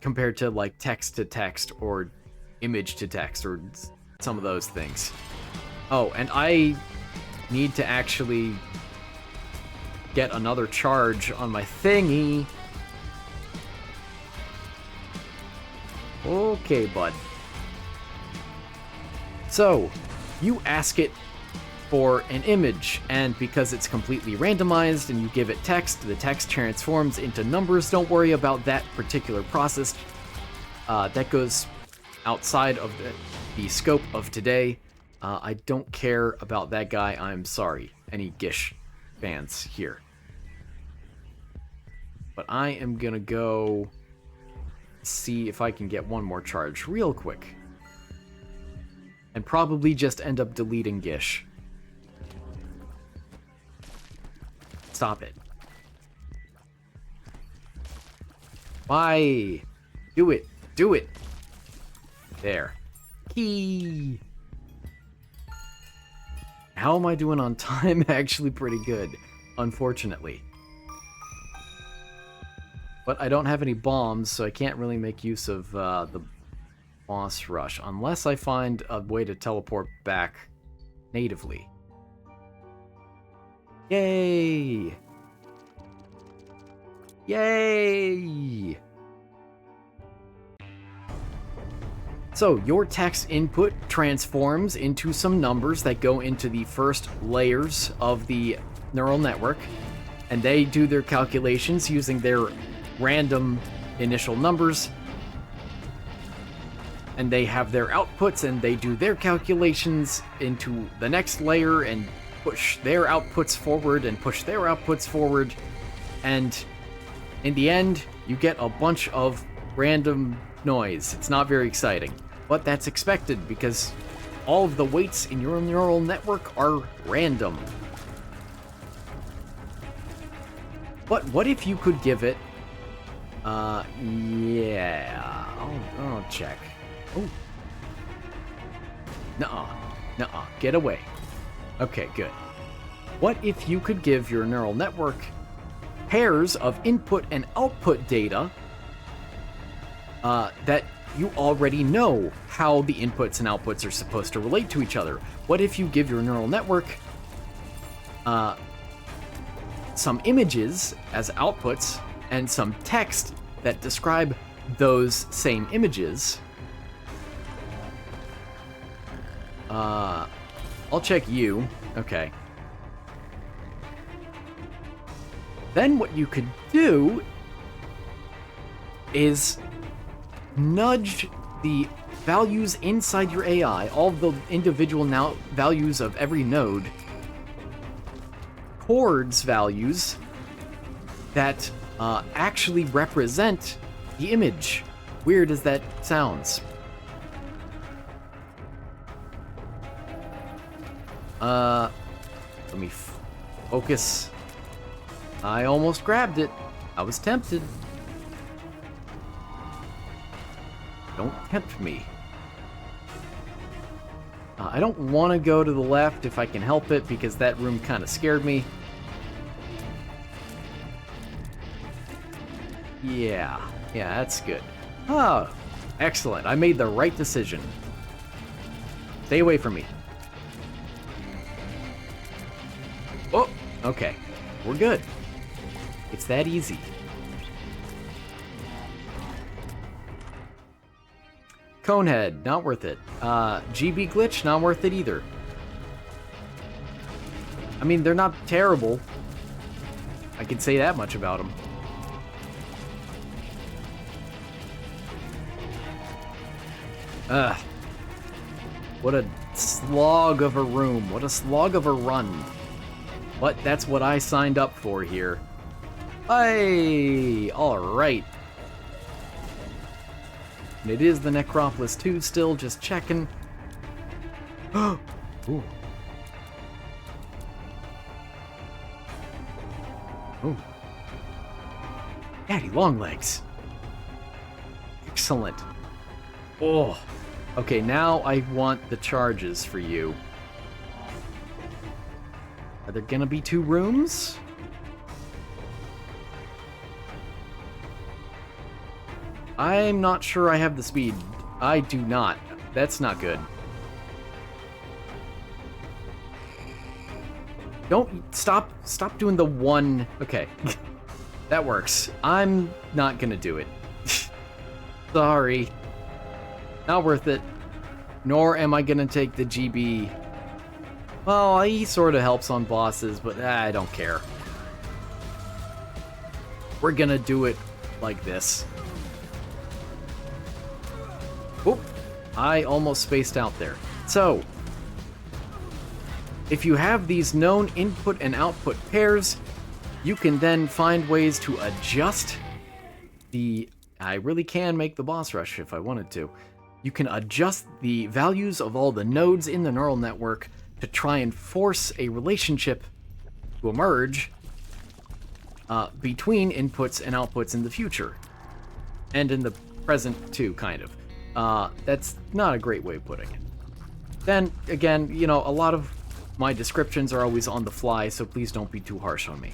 compared to like text to text or image to text or some of those things. Oh, and I need to actually get another charge on my thingy. Okay, bud. So, you ask it for an image, and because it's completely randomized and you give it text, the text transforms into numbers. Don't worry about that particular process. That goes outside of the scope of today. I don't care about that guy. I'm sorry. Any Gish fans here. But I am gonna go see if I can get one more charge real quick. And probably just end up deleting Gish. Stop it. Why? Do it. Do it. There. Key. How am I doing on time? Actually pretty good, unfortunately. But I don't have any bombs, so I can't really make use of the boss rush, unless I find a way to teleport back natively. Yay! Yay! So, your text input transforms into some numbers that go into the first layers of the neural network, and they do their calculations using their random initial numbers, and they have their outputs and they do their calculations into the next layer and push their outputs forward and push their outputs forward, and in the end you get a bunch of random noise. It's not very exciting, but that's expected because all of the weights in your neural network are random. But what if you could give it yeah, I'll check. Oh. Nuh-uh, get away. Okay, good. What if you could give your neural network pairs of input and output data that you already know how the inputs and outputs are supposed to relate to each other. What if you give your neural network some images as outputs and some text that describe those same images? I'll check you. Okay. Then what you could do is nudge the values inside your AI, all of the individual values of every node, towards values that actually represent the image. Weird as that sounds. Let me focus. I almost grabbed it. I was tempted. Don't tempt me. I don't want to go to the left if I can help it, because that room kind of scared me. Yeah, that's good. Oh, excellent. I made the right decision. Stay away from me. Oh, okay. We're good. It's that easy. Conehead, not worth it. GB glitch, not worth it either. I mean, they're not terrible. I can say that much about them. What a slog of a room. What a slog of a run. But that's what I signed up for here. Hey, alright. And it is the Necropolis 2 still, just checking. Ooh. Ooh. Daddy Longlegs. Excellent. Oh. Okay, now I want the charges for you. Are there gonna be 2 rooms? I'm not sure I have the speed. I do not. That's not good. Don't stop doing the one. Okay. That works. I'm not gonna do it. Sorry. Not worth it. Nor am I gonna take the GB. Well, he sort of helps on bosses, but I don't care. We're gonna do it like this. Oop, I almost spaced out there. So, if you have these known input and output pairs, you can then find ways to adjust the... I really can make the boss rush if I wanted to. You can adjust the values of all the nodes in the neural network to try and force a relationship to emerge between inputs and outputs in the future. And in the present, too, kind of. That's not a great way of putting it. Then, again, you know, a lot of my descriptions are always on the fly, so please don't be too harsh on me.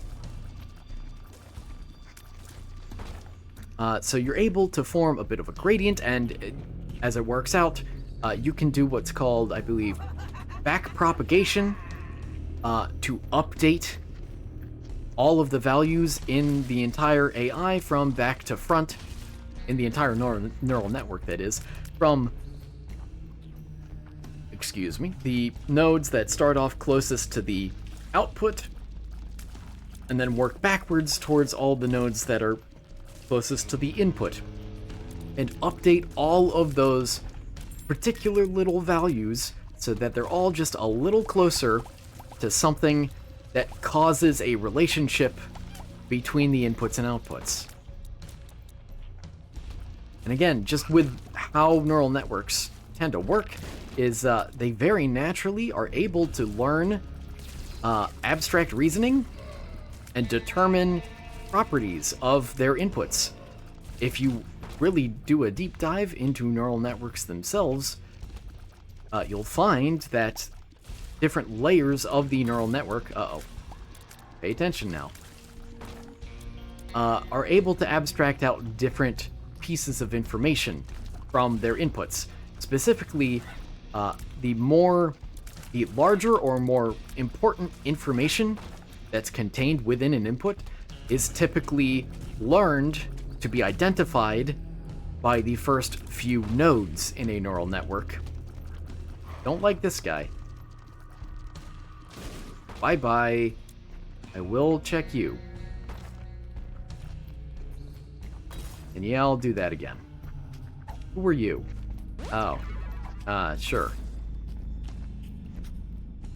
So you're able to form a bit of a gradient, and as it works out, you can do what's called, I believe, back propagation to update all of the values in the entire AI from back to front, in the entire neural network, that is, from, excuse me, the nodes that start off closest to the output, and then work backwards towards all the nodes that are closest to the input, and update all of those particular little values so that they're all just a little closer to something that causes a relationship between the inputs and outputs. And again, just with how neural networks tend to work, is they very naturally are able to learn abstract reasoning and determine properties of their inputs. If you really do a deep dive into neural networks themselves, you'll find that different layers of the neural network... Uh-oh. Pay attention now. are able to abstract out different pieces of information from their inputs. Specifically, the larger or more important information that's contained within an input is typically learned to be identified by the first few nodes in a neural network. Don't like this guy. Bye-bye. I will check you. And yeah, I'll do that again. Who are you? Oh. Sure.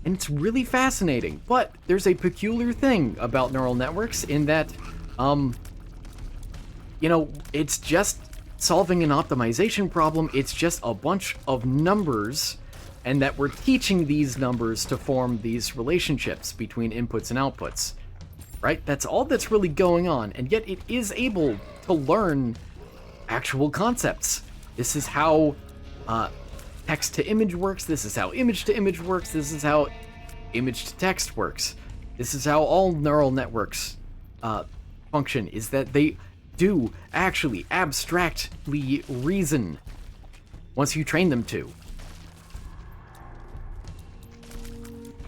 And it's really fascinating, but there's a peculiar thing about neural networks in that, you know, it's just solving an optimization problem. It's just a bunch of numbers, and that we're teaching these numbers to form these relationships between inputs and outputs, right? That's all that's really going on, and yet it is able to learn actual concepts. This is how text to image works. This is how image to image works. This is how image to text works. This is how all neural networks function, is that they do actually abstractly reason once you train them to.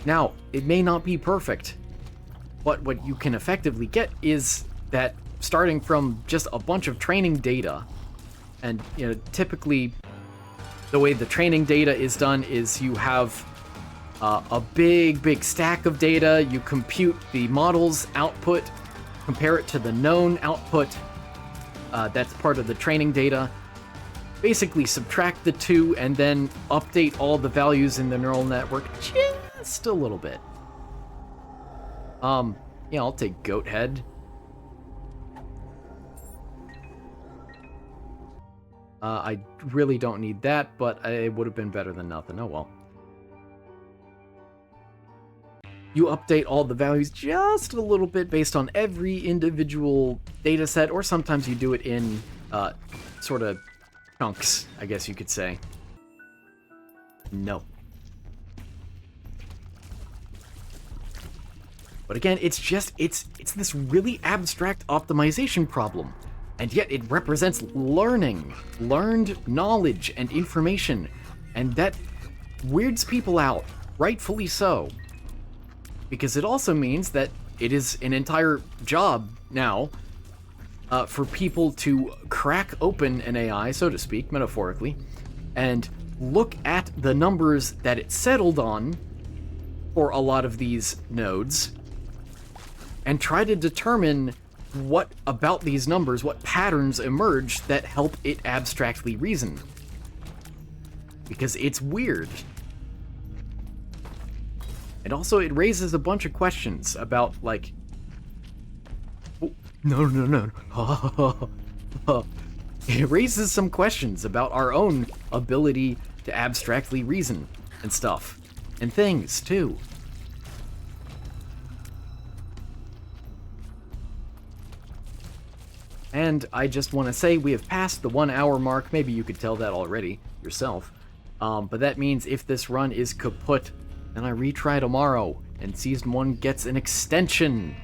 Now, it may not be perfect, but what you can effectively get is that starting from just a bunch of training data, and you know, typically the way the training data is done is you have a big stack of data, you compute the model's output, compare it to the known output that's part of the training data, basically subtract the two, and then update all the values in the neural network just a little bit. Yeah, I'll take goat head. I really don't need that, but it would have been better than nothing. Oh well. You update all the values just a little bit based on every individual data set, or sometimes you do it in sort of chunks, I guess you could say. No. But again, it's this really abstract optimization problem, and yet it represents learning, learned knowledge and information, and that weirds people out, rightfully so. Because it also means that it is an entire job now for people to crack open an AI, so to speak, metaphorically, and look at the numbers that it settled on for a lot of these nodes, and try to determine what about these numbers, what patterns emerge that help it abstractly reason. Because it's weird. And also, it raises a bunch of questions about, like... Oh, no. It raises some questions about our own ability to abstractly reason and stuff. And things, too. And I just want to say we have passed the 1 hour mark. Maybe you could tell that already yourself. But that means if this run is kaput, then I retry tomorrow, and Season 1 gets an extension.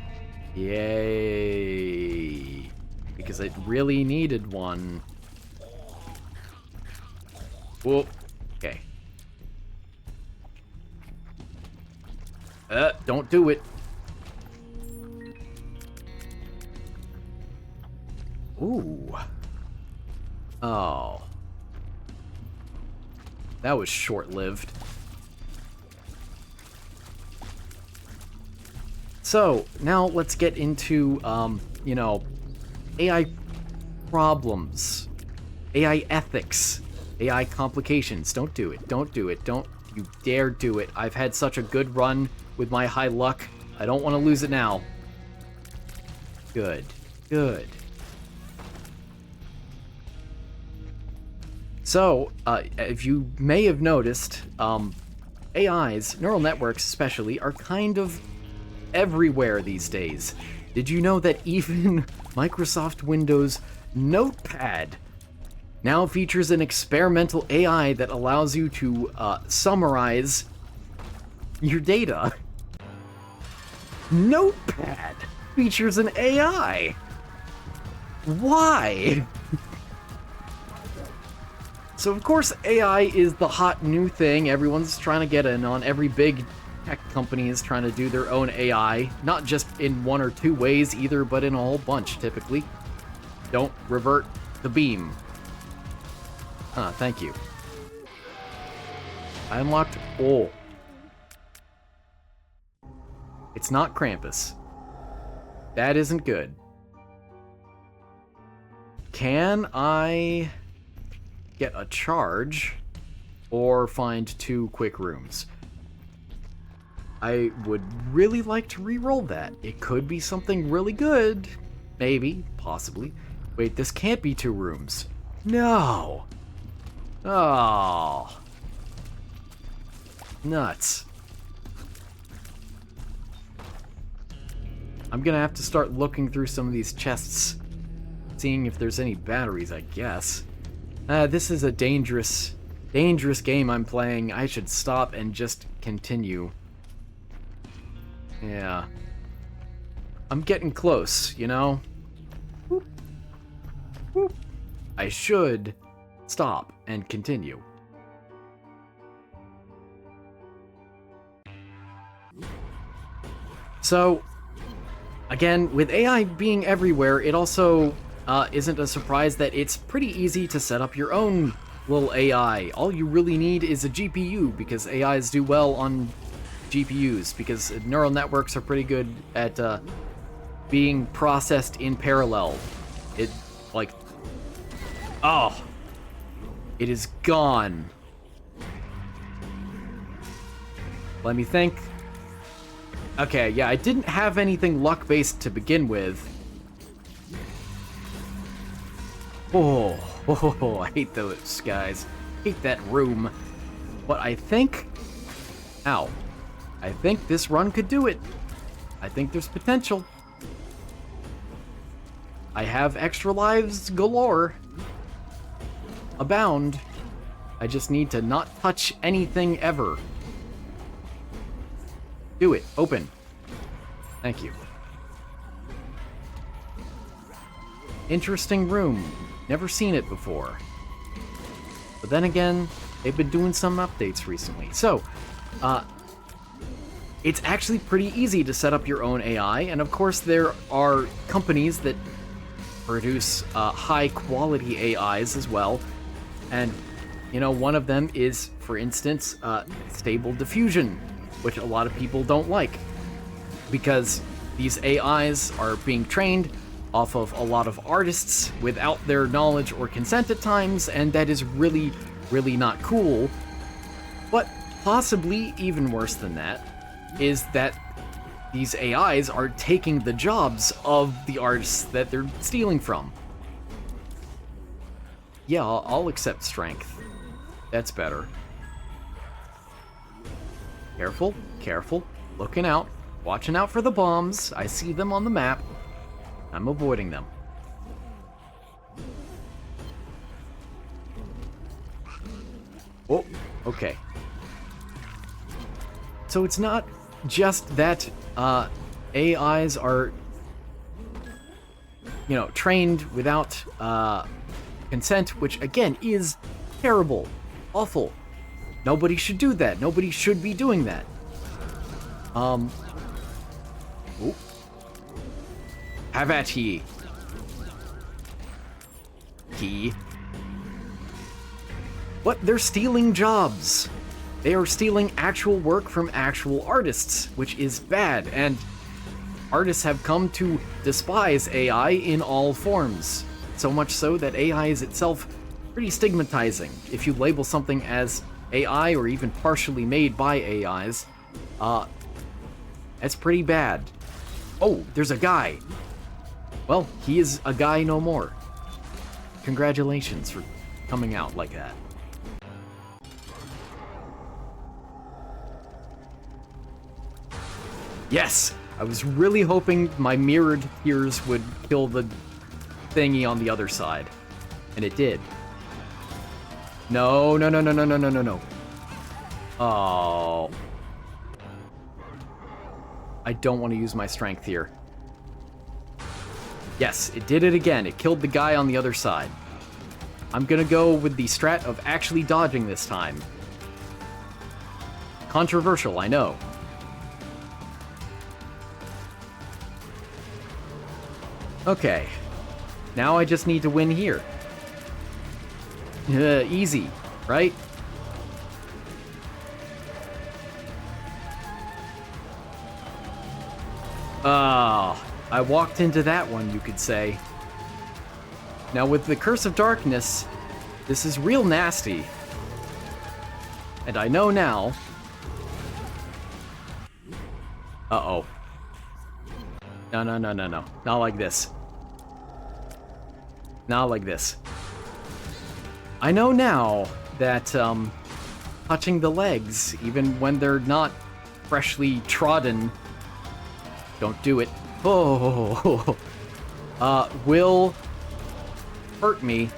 Yay. Because it really needed one. Whoa. Okay. Don't do it. Ooh. Oh. That was short-lived. So, now let's get into, you know, AI problems, AI ethics, AI complications. Don't do it. Don't do it. Don't you dare do it. I've had such a good run with my high luck. I don't want to lose it now. Good. Good. So, if you may have noticed, AIs, neural networks especially, are kind of everywhere these days. Did you know that even Microsoft Windows Notepad now features an experimental AI that allows you to summarize your data? Notepad features an AI! Why? So of course AI is the hot new thing. Everyone's trying to get in on. Every big tech company is trying to do their own AI. Not just in one or two ways either, but in a whole bunch typically. Don't revert the beam. Thank you. I unlocked... Oh. It's not Krampus. That isn't good. Can I get a charge or find 2 quick rooms? I would really like to re-roll that. It could be something really good. Maybe. Possibly. Wait, this can't be 2 rooms. No! Oh. Nuts. I'm gonna have to start looking through some of these chests, seeing if there's any batteries, I guess. This is a dangerous game I'm playing. I should stop and just continue. Yeah. I'm getting close, you know? Whoop. Whoop. I should stop and continue. So, again, with AI being everywhere, it also isn't a surprise that it's pretty easy to set up your own little AI. All you really need is a GPU, because AIs do well on GPUs, because neural networks are pretty good at being processed in parallel. It, like... Oh! It is gone. Let me think. Okay, yeah, I didn't have anything luck-based to begin with. Oh, I hate those guys. Hate that room. But I think... Ow. I think this run could do it. I think there's potential. I have extra lives galore. Abound. I just need to not touch anything ever. Do it. Open. Thank you. Interesting room. Never seen it before. But then again, they've been doing some updates recently. So, it's actually pretty easy to set up your own AI, and of course there are companies that produce high-quality AIs as well. And, you know, one of them is, for instance, Stable Diffusion, which a lot of people don't like, because these AIs are being trained off of a lot of artists without their knowledge or consent at times, and that is really, really not cool. But possibly even worse than that is that these AIs are taking the jobs of the artists that they're stealing from. Yeah, I'll accept strength. That's better. Careful, careful, looking out, watching out for the bombs. I see them on the map. I'm avoiding them. Oh, okay. So it's not just that AIs are, you know, trained without consent, which again is terrible, awful. Nobody should do that. Nobody should be doing that. Oh. Have at ye. But they're stealing jobs. They are stealing actual work from actual artists, which is bad, and artists have come to despise AI in all forms. So much so that AI is itself pretty stigmatizing. If you label something as AI or even partially made by AIs, that's pretty bad. Oh, there's a guy. Well, he is a guy no more. Congratulations for coming out like that. Yes! I was really hoping my mirrored tears would kill the thingy on the other side. And it did. No, no, no, no, no, no, no, no, no. Oh. I don't want to use my strength here. Yes, it did it again. It killed the guy on the other side. I'm gonna go with the strat of actually dodging this time. Controversial, I know. Okay. Now I just need to win here. Easy, right? Oh, I walked into that one, you could say. Now with the Curse of Darkness, this is real nasty. And I know now... Uh-oh. No, no, no, no, no. Not like this. Not like this. I know now that, touching the legs, even when they're not freshly trodden... Don't do it. Oh, will hurt me.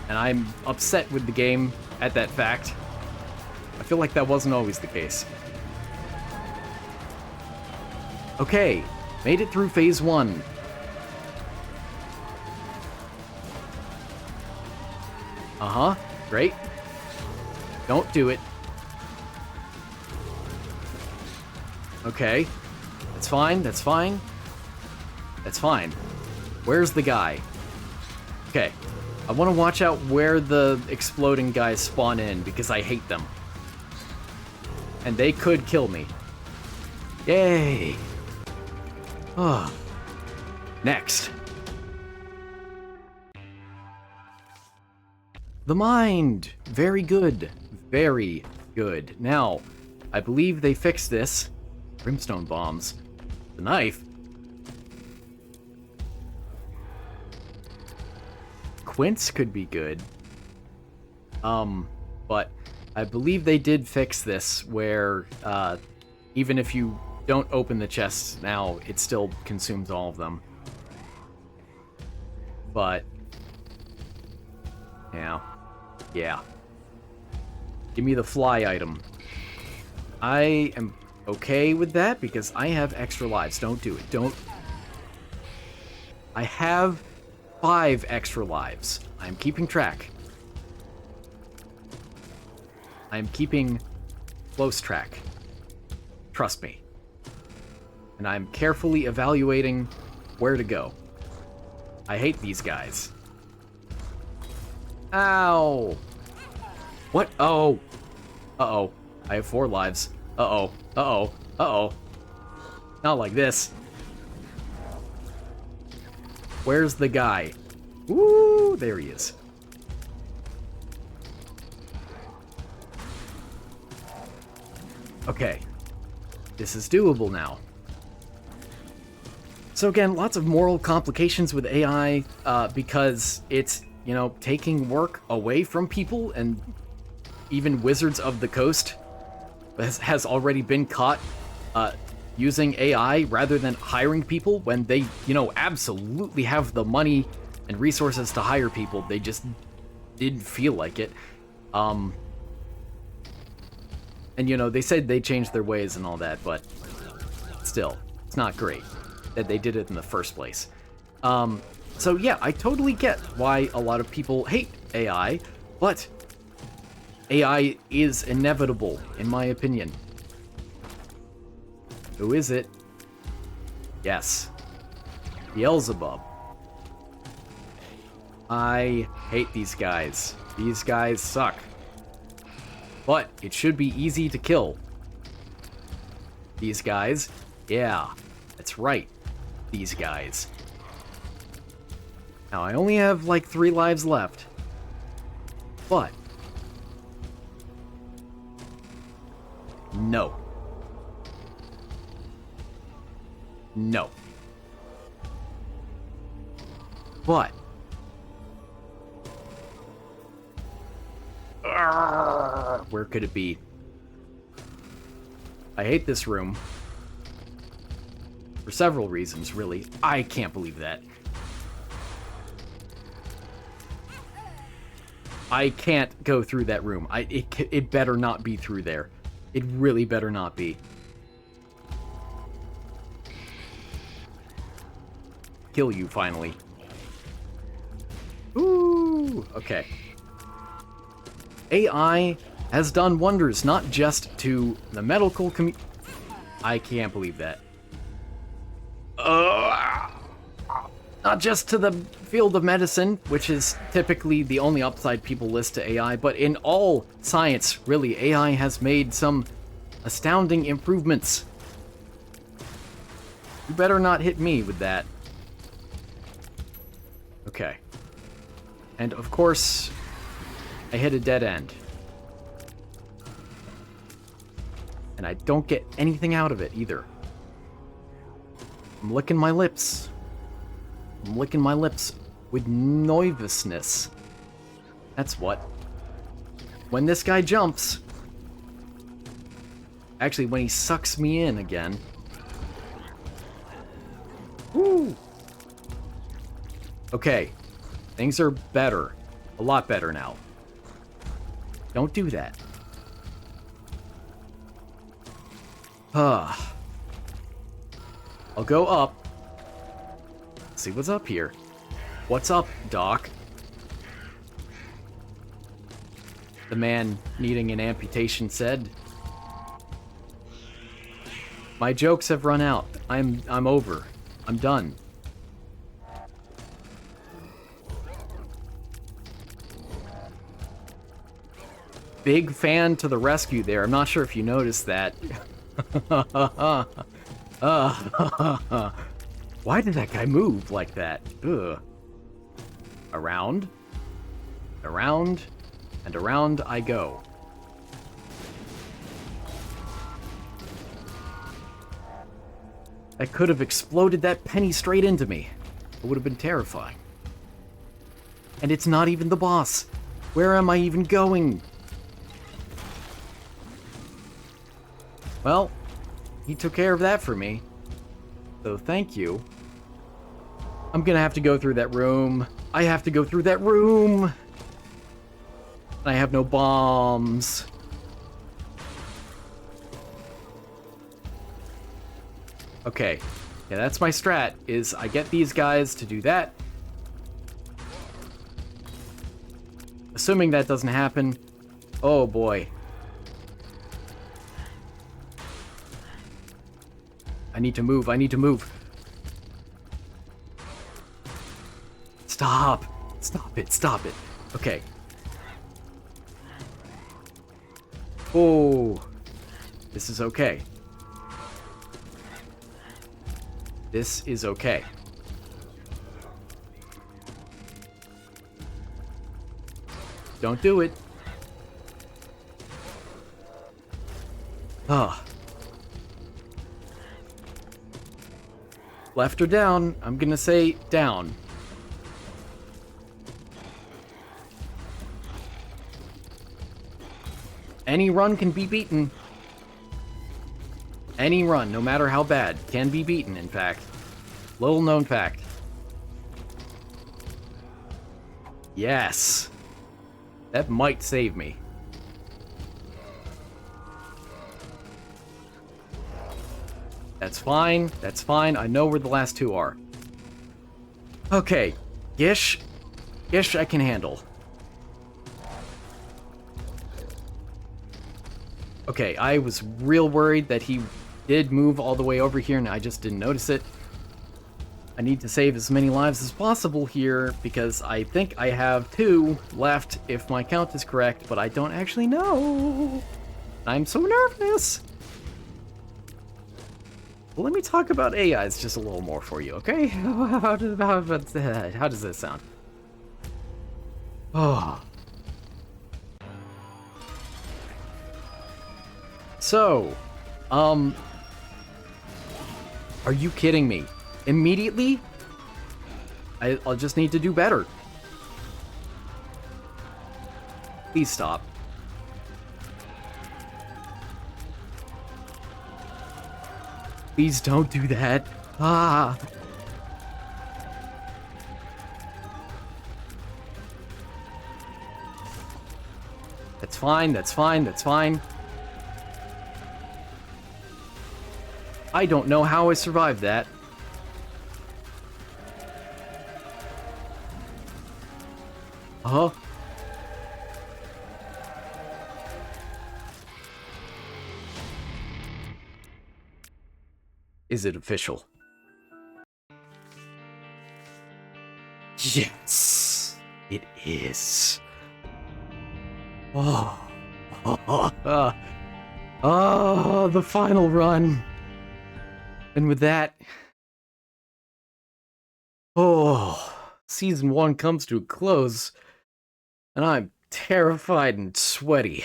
And I'm upset with the game at that fact. I feel like that wasn't always the case. Okay, made it through phase 1. Uh-huh, great. Don't do it. Okay. That's fine, that's fine. That's fine. Where's the guy? Okay. I want to watch out where the exploding guys spawn in, because I hate them. And they could kill me. Yay! Oh. Next. The mind! Very good. Very good. Now, I believe they fixed this. Brimstone bombs. The knife. Quince could be good. But I believe they did fix this where, even if you don't open the chests now, it still consumes all of them. But, yeah. Yeah. Give me the fly item. I am okay with that because I have extra lives. Don't do it. Don't. I have 5 extra lives. I'm keeping track. I'm keeping close track. Trust me. And I'm carefully evaluating where to go. I hate these guys. Ow! What? Oh. Uh-oh. I have 4 lives. Uh-oh. Uh-oh. Uh-oh. Not like this. Where's the guy? Woo! There he is. Okay. This is doable now. So again, lots of moral complications with AI, because it's, you know, taking work away from people, and even Wizards of the Coast has already been caught using AI rather than hiring people when they, you know, absolutely have the money and resources to hire people. They just didn't feel like it. And, you know, they said they changed their ways and all that, but still, it's not great that they did it in the first place. So yeah, I totally get why a lot of people hate AI, but AI is inevitable, in my opinion. Who is it? Yes. Beelzebub. I hate these guys. These guys suck. But it should be easy to kill. These guys? Yeah, that's right. These guys. Now, I only have like 3 lives left. But... no. No. But... where could it be? I hate this room. For several reasons, really. I can't believe that. I can't go through that room. It better not be through there. It really better not be. kill you finally. Ooh, okay. AI has done wonders, not just to the medical community. I can't believe that. Not just to the field of medicine, which is typically the only upside people list to AI, but in all science, really, AI has made some astounding improvements. You better not hit me with that. Okay. And of course, I hit a dead end. And I don't get anything out of it either. I'm licking my lips. I'm licking my lips with nervousness. That's what. When this guy jumps... Actually, when he sucks me in again... Woo! Okay. Things are better. A lot better now. Don't do that. I'll go up. See what's up here. What's up, Doc? The man needing an amputation said. My jokes have run out. I'm over. I'm done. Big fan to the rescue there. I'm not sure if you noticed that. Why did that guy move like that? Ugh. Around, around, and around I go. I could have exploded that penny straight into me. It would have been terrifying. And it's not even the boss. Where am I even going? Well, he took care of that for me. So thank you. I'm gonna have to go through that room. I have to go through that room. I have no bombs. Okay. Yeah, that's my strat, is I get these guys to do that. Assuming that doesn't happen. Oh boy. I need to move, I need to move. Stop! Stop it, stop it. Okay. Oh. This is okay. This is okay. Don't do it. Ah. Left or down? I'm gonna say down. Any run can be beaten. Any run, no matter how bad, can be beaten, in fact. Little known fact. Yes. That might save me. That's fine. That's fine. I know where the last two are. Okay. Gish. Gish I can handle. Okay, I was real worried that he did move all the way over here and I just didn't notice it. I need to save as many lives as possible here because I think I have 2 left if my count is correct, but I don't actually know. I'm so nervous. Well, let me talk about AIs just a little more for you, okay? How does that sound? Oh. So, are you kidding me? Immediately? I'll just need to do better. Please stop. Please don't do that. Ah. That's fine, that's fine, that's fine. I don't know how I survived that. Uh-huh. Is it official? Yes, it is. Oh. Oh, the final run. And with that, season 1 comes to a close, and I'm terrified and sweaty.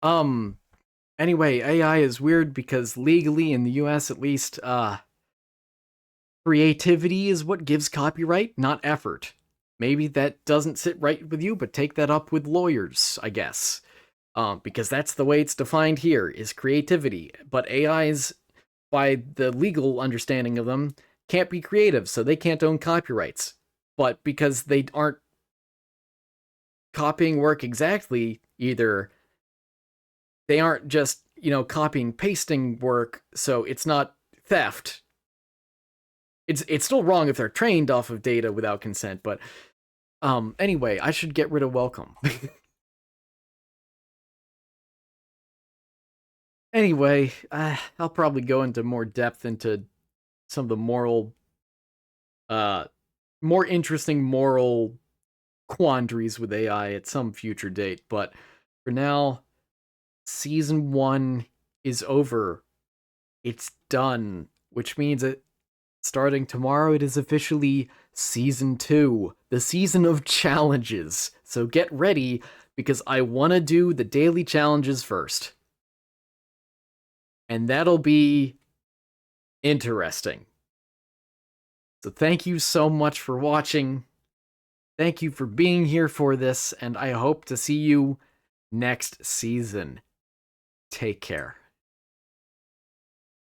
Anyway, AI is weird because legally, in the US at least, creativity is what gives copyright, not effort. Maybe that doesn't sit right with you, but take that up with lawyers, I guess. Because that's the way it's defined here, is creativity. But AIs, by the legal understanding of them, can't be creative, so they can't own copyrights. But because they aren't copying work exactly, either they aren't just, copying, pasting work, so it's not theft. It's still wrong if they're trained off of data without consent, but anyway, I should get rid of welcome. Anyway, I'll probably go into more depth into some of the more interesting moral quandaries with AI at some future date, but for now, season 1 is over. It's done, which means that starting tomorrow, it is officially season 2, the season of challenges. So get ready, because I want to do the daily challenges first. And that'll be interesting. So thank you so much for watching. Thank you for being here for this, and I hope to see you next season. Take care.